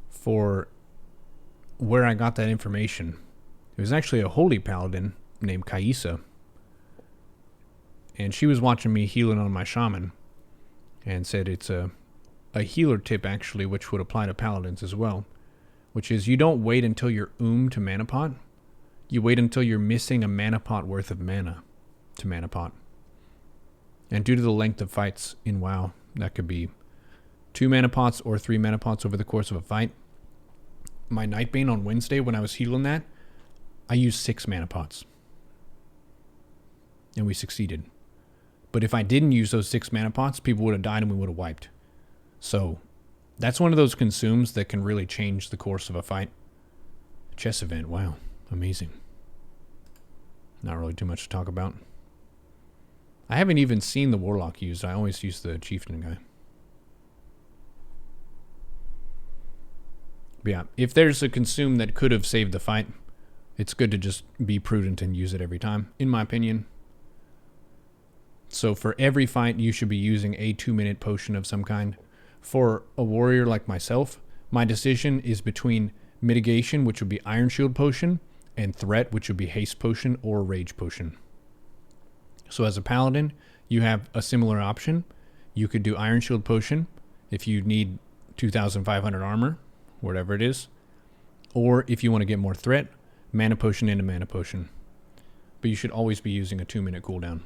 for where I got that information, it was actually a holy paladin named Kaisa. And she was watching me healing on my shaman and said it's a healer tip actually, which would apply to paladins as well, which is you don't wait until you're to Mana Pot. You wait until you're missing a Mana Pot worth of mana to Mana Pot. And due to the length of fights in WoW, that could be 2 Mana Pots or 3 Mana Pots over the course of a fight. My Nightbane on Wednesday when I was healing that, I used 6 Mana Pots. And we succeeded. But if I didn't use those 6 Mana Pots, people would have died and we would have wiped. So that's one of those consumes that can really change the course of a fight. Chess event, wow, amazing. Not really too much to talk about. I haven't even seen the Warlock used. I always use the Chieftain guy. But yeah, if there's a consume that could have saved the fight, it's good to just be prudent and use it every time, in my opinion. So for every fight, you should be using a 2-minute potion of some kind. For a warrior like myself, my decision is between mitigation, which would be Iron Shield potion, and threat, which would be haste potion or rage potion. So as a paladin, you have a similar option. You could do Iron Shield potion if you need 2,500 armor, whatever it is. Or if you want to get more threat, mana potion into mana potion. But you should always be using a 2-minute cooldown.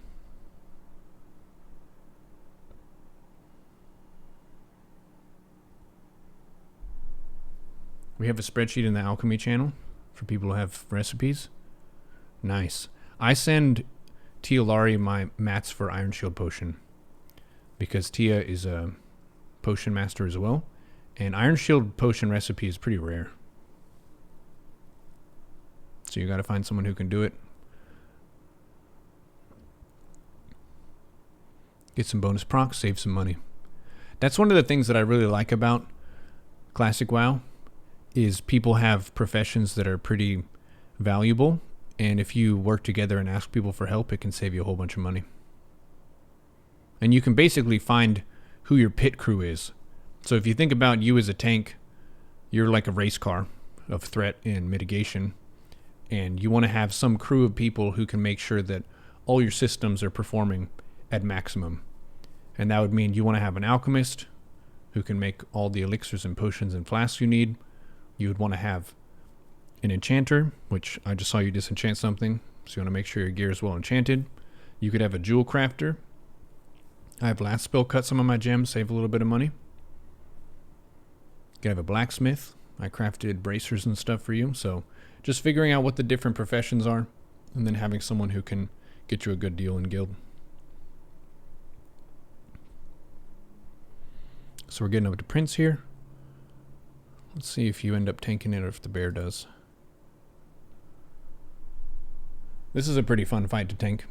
We have a spreadsheet in the alchemy channel for people who have recipes. Nice. I send Tia Lari my mats for Iron Shield potion because Tia is a potion master as well, and Iron Shield potion recipe is pretty rare. So you got to find someone who can do it. Get some bonus procs, save some money. That's one of the things that I really like about Classic WoW is people have professions that are pretty valuable, and if you work together and ask people for help, it can save you a whole bunch of money. And you can basically find who your pit crew is. So if you think about you as a tank, you're like a race car of threat and mitigation, and you want to have some crew of people who can make sure that all your systems are performing at maximum. And that would mean you want to have an alchemist who can make all the elixirs and potions and flasks you need. You would want to have an enchanter, which I just saw you disenchant something, so you want to make sure your gear is well enchanted. You could have a jewel crafter. I have last spell cut some of my gems, save a little bit of money. You could have a blacksmith. I crafted bracers and stuff for you, so just figuring out what the different professions are, and then having someone who can get you a good deal in guild. So we're getting up to Prince here. Let's see if you end up tanking it or if the bear does. This is a pretty fun fight to tank.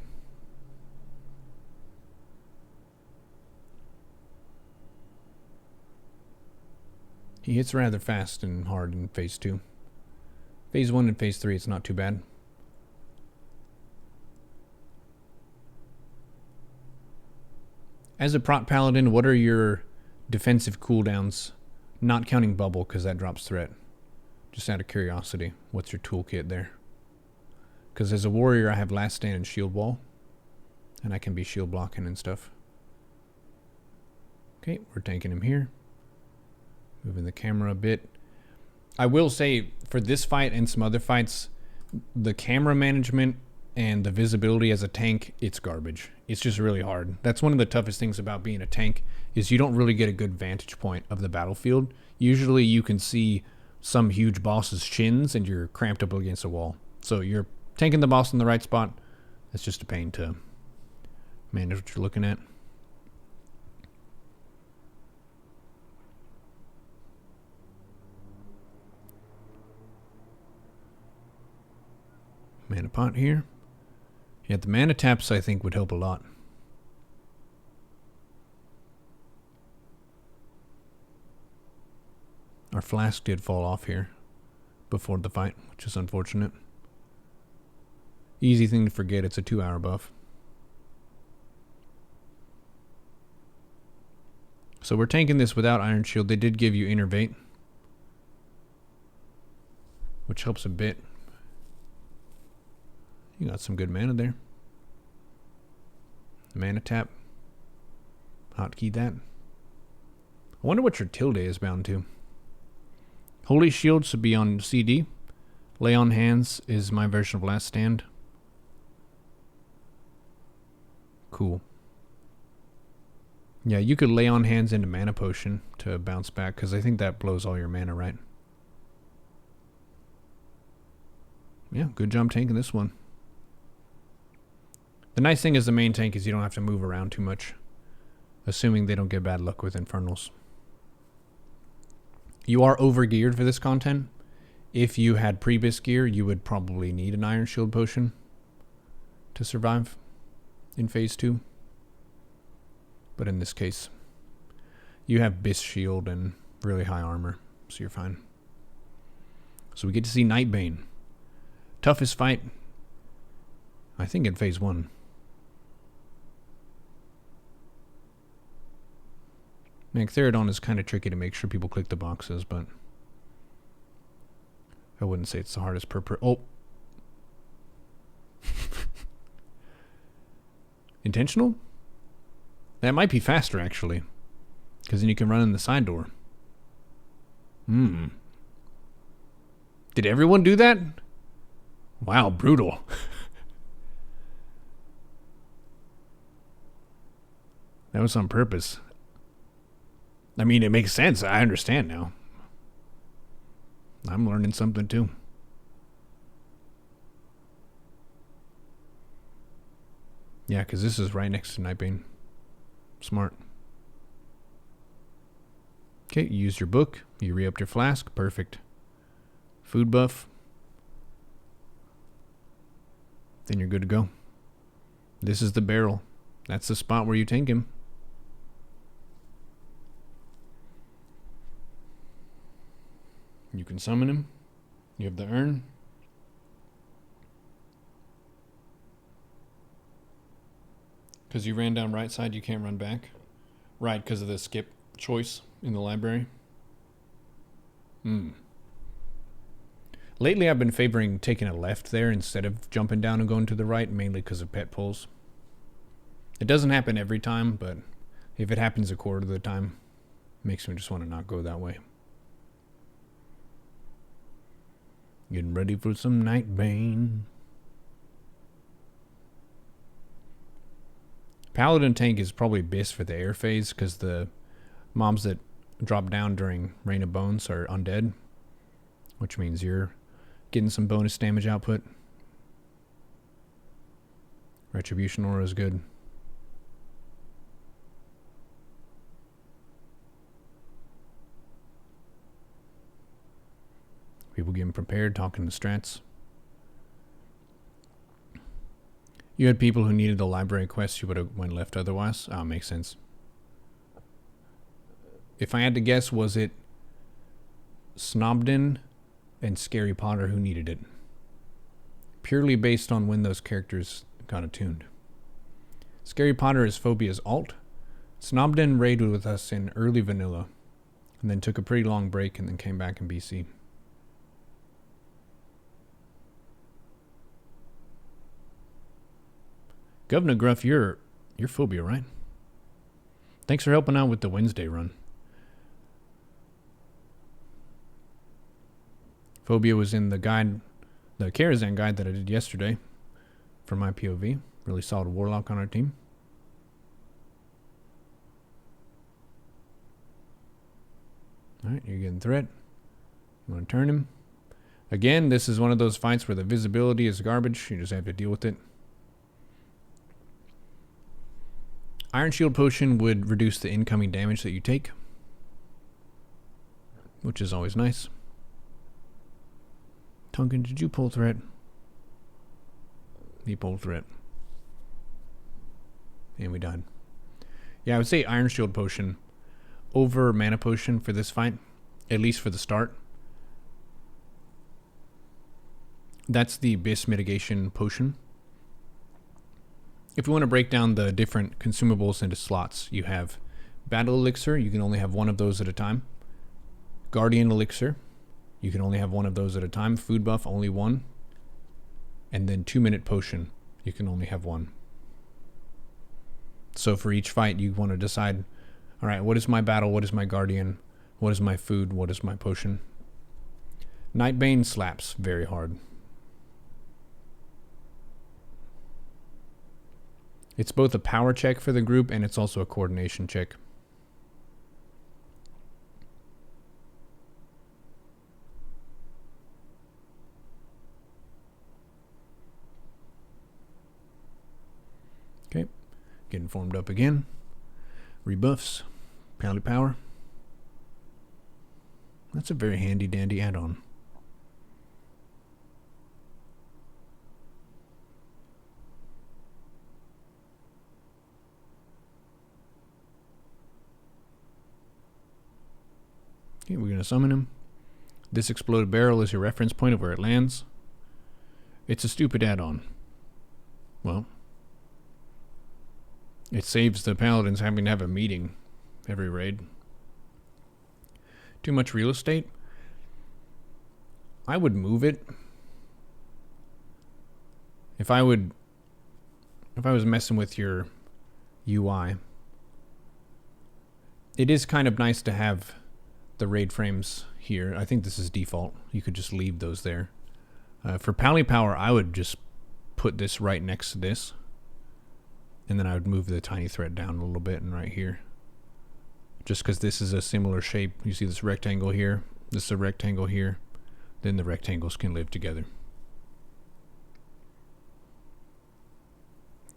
He hits rather fast and hard in phase 2. Phase 1 and phase 3, it's not too bad. As a prot paladin, what are your defensive cooldowns? Not counting bubble, because that drops threat. Just out of curiosity, what's your toolkit there? Because as a warrior, I have last stand and shield wall, and I can be shield blocking and stuff. Okay, we're tanking him here. Moving the camera a bit. I will say, for this fight and some other fights, the camera management and the visibility as a tank, it's garbage. It's just really hard. That's one of the toughest things about being a tank, is you don't really get a good vantage point of the battlefield. Usually you can see some huge boss's shins and you're cramped up against a wall. So you're tanking the boss in the right spot. It's just a pain to manage what you're looking at. Mana pot here. Yeah, the mana taps I think would help a lot. Our flask did fall off here before the fight, which is unfortunate. Easy thing to forget, it's a 2-hour buff. So we're tanking this without Iron Shield. They did give you Innervate, which helps a bit. You got some good mana there. Mana tap. Hotkey that. I wonder what your tilde is bound to. Holy Shield should be on CD. Lay on Hands is my version of Last Stand. Cool. Yeah, you could Lay on Hands into Mana Potion to bounce back, because I think that blows all your mana, right? Yeah, good job tanking this one. The nice thing is the main tank is you don't have to move around too much, assuming they don't get bad luck with Infernals. You are over-geared for this content. If you had previous gear, you would probably need an Iron Shield potion to survive in Phase 2. But in this case, you have Bis Shield and really high armor, so you're fine. So we get to see Nightbane. Toughest fight, I think, in Phase 1. Magtheridon is kind of tricky to make sure people click the boxes, but I wouldn't say it's the hardest oh. Intentional? That might be faster, actually, because then you can run in the side door. Did everyone do that? Wow, brutal. That was on purpose. I mean, it makes sense. I understand now. I'm learning something too. Yeah, because this is right next to Nightbane. Smart. Okay, you used your book. You re-upped your flask. Perfect. Food buff. Then you're good to go. This is the barrel. That's the spot where you tank him. You can summon him. You have the urn. Because you ran down right side, you can't run back. Right, because of the skip choice in the library. Lately, I've been favoring taking a left there instead of jumping down and going to the right, mainly because of pet pulls. It doesn't happen every time, but if it happens a quarter of the time, it makes me just want to not go that way. Getting ready for some Nightbane. Paladin tank is probably best for the air phase because the mobs that drop down during Rain of Bones are undead, which means you're getting some bonus damage output. Retribution Aura is good. People getting prepared, talking to strats. You had people who needed the library quest, you would have went left otherwise. Oh, makes sense. If I had to guess, was it Snobden and Scary Potter who needed it? Purely based on when those characters got attuned. Scary Potter is Phobia's alt. Snobden raided with us in early vanilla, and then took a pretty long break and then came back in BC. Governor Gruff, you're Phobia, right? Thanks for helping out with the Wednesday run. Phobia was in the guide, the Karazhan guide that I did yesterday for my POV. Really solid warlock on our team. Alright, you're getting threat. You want to turn him. Again, this is one of those fights where the visibility is garbage. You just have to deal with it. Iron Shield Potion would reduce the incoming damage that you take, which is always nice. Tonkin, did you pull threat? He pulled threat. And we died. Yeah, I would say Iron Shield Potion over Mana Potion for this fight, at least for the start. That's the Abyss Mitigation Potion. If you want to break down the different consumables into slots, you have Battle Elixir, you can only have one of those at a time. Guardian Elixir, you can only have one of those at a time. Food Buff, only one. And then 2-minute Potion, you can only have one. So for each fight, you want to decide, alright, what is my battle, what is my Guardian, what is my food, what is my potion? Nightbane slaps very hard. It's both a power check for the group and it's also a coordination check. Okay, getting formed up again. Rebuffs, Pally Power. That's a very handy dandy add-on. Okay, we're going to summon him. This exploded barrel is your reference point of where it lands. It's a stupid add-on. Well, it saves the paladins having to have a meeting every raid. Too much real estate? I would move it. If I was messing with your UI, it is kind of nice to have the raid frames here. I think this is default. You could just leave those there. For Pally Power, I would just put this right next to this. And then I would move the tiny thread down a little bit and right here. Just because this is a similar shape. You see this rectangle here. This is a rectangle here. Then the rectangles can live together.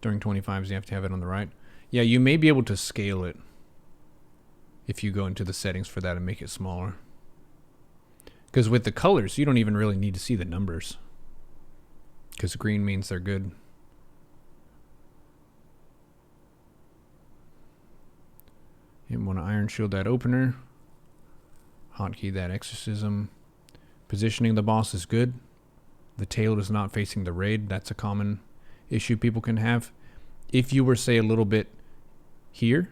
During 25s, you have to have it on the right. Yeah, you may be able to scale it if you go into the settings for that and make it smaller. Because with the colors, you don't even really need to see the numbers. Because green means they're good. You want to Iron Shield that opener. Hotkey that exorcism. Positioning the boss is good. The tail is not facing the raid. That's a common issue people can have. If you were, say, a little bit here,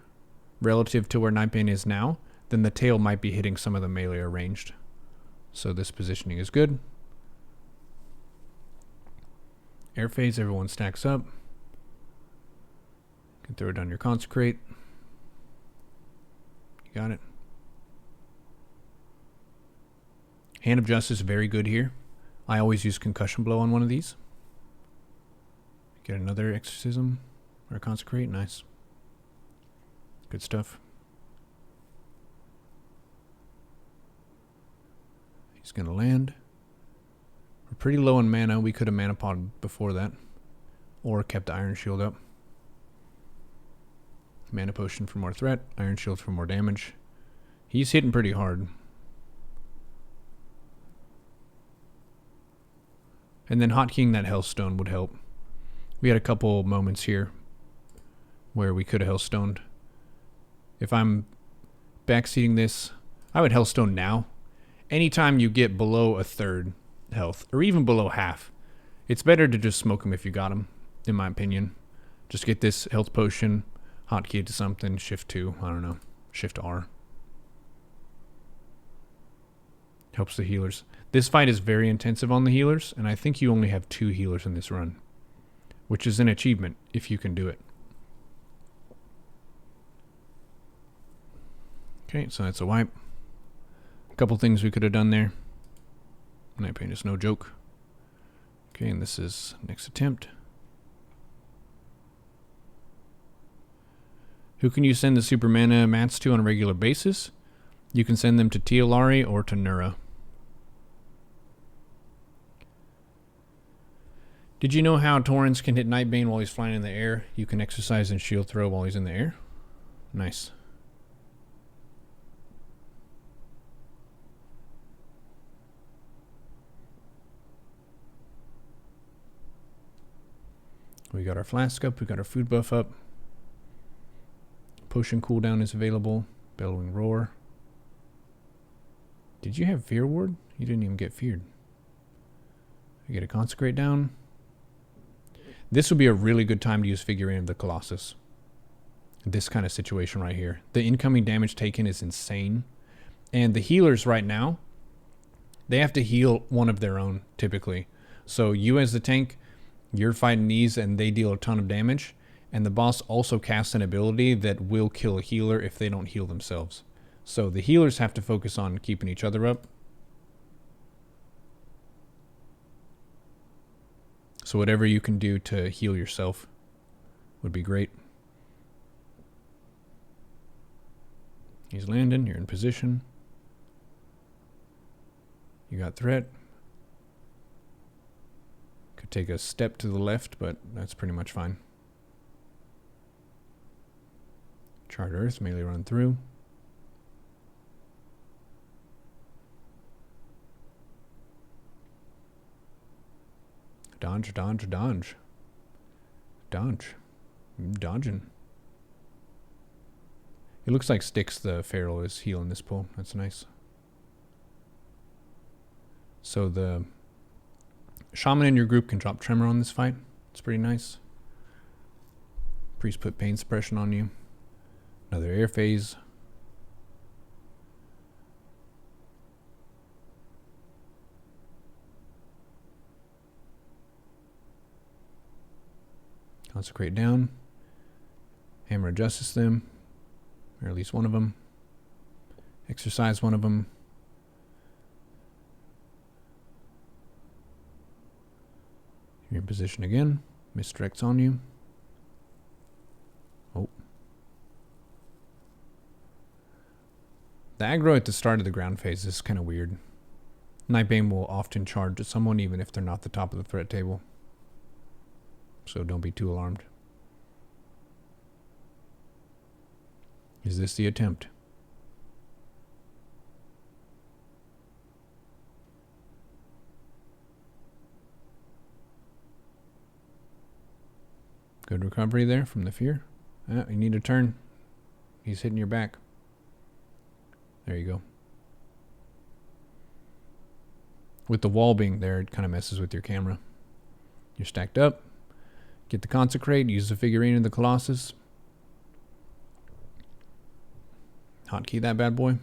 relative to where Nightbane is now, then the tail might be hitting some of the melee ranged. So this positioning is good. Air phase, everyone stacks up. You can throw it on your Consecrate. You got it. Hand of Justice, very good here. I always use Concussion Blow on one of these. Get another Exorcism or Consecrate, nice. Good stuff. He's going to land. We're pretty low on mana. We could have mana podded before that. Or kept the Iron Shield up. Mana Potion for more threat. Iron Shield for more damage. He's hitting pretty hard. And then hotkeying that Hellstone would help. We had a couple moments here where we could have Hellstoned. If I'm backseating this, I would Hellstone now. Anytime you get below a third health, or even below half, it's better to just smoke him if you got him, in my opinion. Just get this health potion, hotkey to something, shift 2, I don't know, shift R. Helps the healers. This fight is very intensive on the healers, and I think you only have 2 healers in this run, which is an achievement if you can do it. Okay, so that's a wipe. A couple things we could have done there. Night Bane is no joke. Okay, and this is next attempt. Who can you send the super mana mats to on a regular basis? You can send them to Teolari or to Neuro. Did you know how Torrens can hit Night Bane while he's flying in the air? You can exercise and shield throw while he's in the air. Nice. We got our flask up, we got our food buff up. Potion cooldown is available. Bellowing Roar. Did you have Fear Ward? You didn't even get feared. We get a Consecrate down. This would be a really good time to use Figurine of the Colossus. This kind of situation right here. The incoming damage taken is insane. And the healers right now, they have to heal one of their own, typically. So you as the tank, you're fighting these and they deal a ton of damage. And the boss also casts an ability that will kill a healer if they don't heal themselves. So the healers have to focus on keeping each other up. So whatever you can do to heal yourself would be great. He's landing, you're in position. You got threat. Could take a step to the left, but that's pretty much fine. Charred Earth, melee run through. Dodge, dodge, dodge. Dodge. Dodging. It looks like Styx the Feral is healing this pull. That's nice. So the Shaman in your group can drop Tremor on this fight. It's pretty nice. Priest put Pain Suppression on you. Another air phase. Consecrate down. Hammer of Justice them. Or at least one of them. Exercise one of them. You're in position again. Misdirects on you. Oh. The aggro at the start of the ground phase is kind of weird. Nightbane will often charge at someone even if they're not the top of the threat table. So don't be too alarmed. Is this the attempt? Good recovery there from the fear. Ah, you need a turn. He's hitting your back. There you go. With the wall being there, it kind of messes with your camera. You're stacked up. Get the Consecrate. Use the Figurine of the Colossus. Hotkey that bad boy.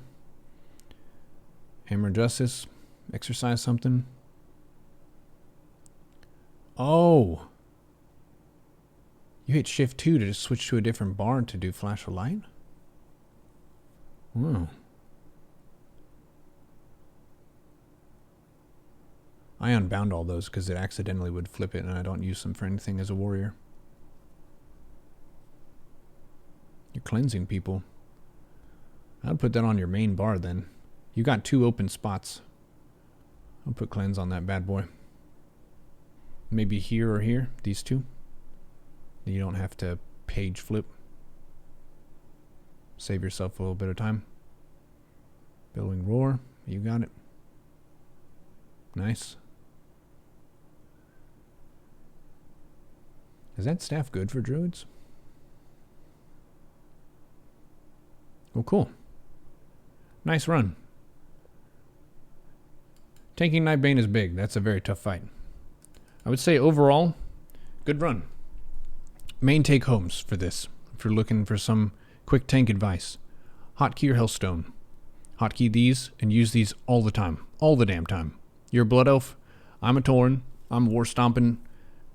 Hammer of Justice. Exercise something. Oh! You hit Shift 2 to just switch to a different bar to do Flash of Light? Whoa. I unbound all those because it accidentally would flip it and I don't use them for anything as a warrior. You're cleansing people. I'd put that on your main bar then. You got 2 open spots. I'll put cleanse on that bad boy. Maybe here or here, these two. You don't have to page flip. Save yourself a little bit of time. Billowing Roar, you got it. Nice. Is that staff good for druids? Oh, cool. Nice run. Tanking Nightbane is big. That's a very tough fight. I would say overall, good run. Main take homes for this. If you're looking for some quick tank advice. Hotkey or Hellstone. Hotkey these and use these all the time. All the damn time. You're a Blood Elf. I'm a Tauren. I'm War Stomping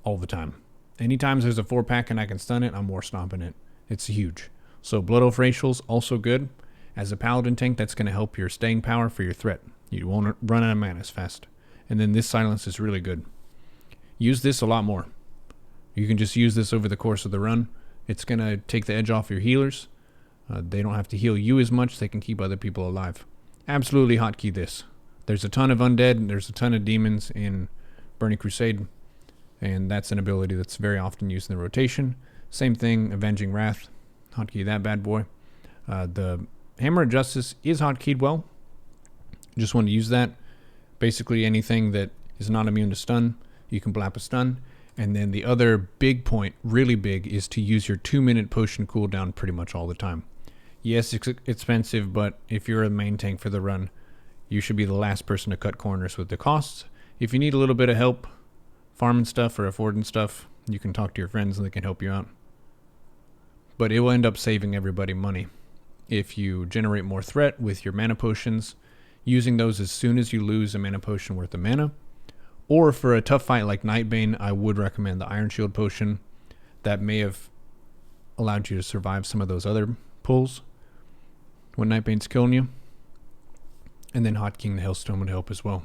all the time. Anytime there's a 4-pack and I can stun it, I'm War Stomping it. It's huge. So Blood Elf Racial's also good. As a Paladin tank, that's going to help your staying power for your threat. You won't run out of mana as fast. And then this silence is really good. Use this a lot more. You can just use this over the course of the run. It's going to take the edge off your healers. They don't have to heal you as much. They can keep other people alive. Absolutely hotkey this. There's a ton of undead. There's a ton of demons in Burning Crusade. And that's an ability that's very often used in the rotation. Same thing, Avenging Wrath. Hotkey that bad boy. The Hammer of Justice is hotkeyed well. Just want to use that. Basically anything that is not immune to stun, you can blap a stun. And then the other big point, really big, is to use your 2-minute potion cooldown pretty much all the time. Yes, it's expensive, but if you're a main tank for the run, you should be the last person to cut corners with the costs. If you need a little bit of help farming stuff or affording stuff, you can talk to your friends and they can help you out. But it will end up saving everybody money. If you generate more threat with your mana potions, using those as soon as you lose a mana potion worth of mana. Or for a tough fight like Nightbane, I would recommend the Iron Shield potion. That may have allowed you to survive some of those other pulls when Nightbane's killing you. And then Hotkeying the Hailstone would help as well.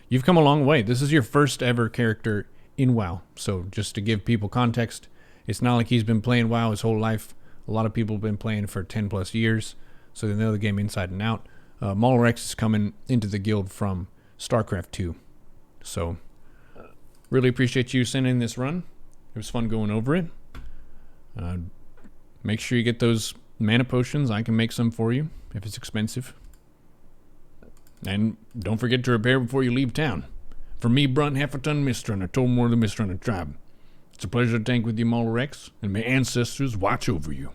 You've come a long way. This is your first ever character in WoW. So just to give people context, it's not like he's been playing WoW his whole life. A lot of people have been playing for 10 plus years, so they know the game inside and out. Malrex is coming into the guild from StarCraft 2. So, really appreciate you sending this run. It was fun going over it. Make sure you get those mana potions. I can make some for you if it's expensive. And don't forget to repair before you leave town. For me, Brunt, half a ton Mistrunner, told more of the Mistrunner tribe. It's a pleasure to tank with you, Malrex, and may ancestors watch over you.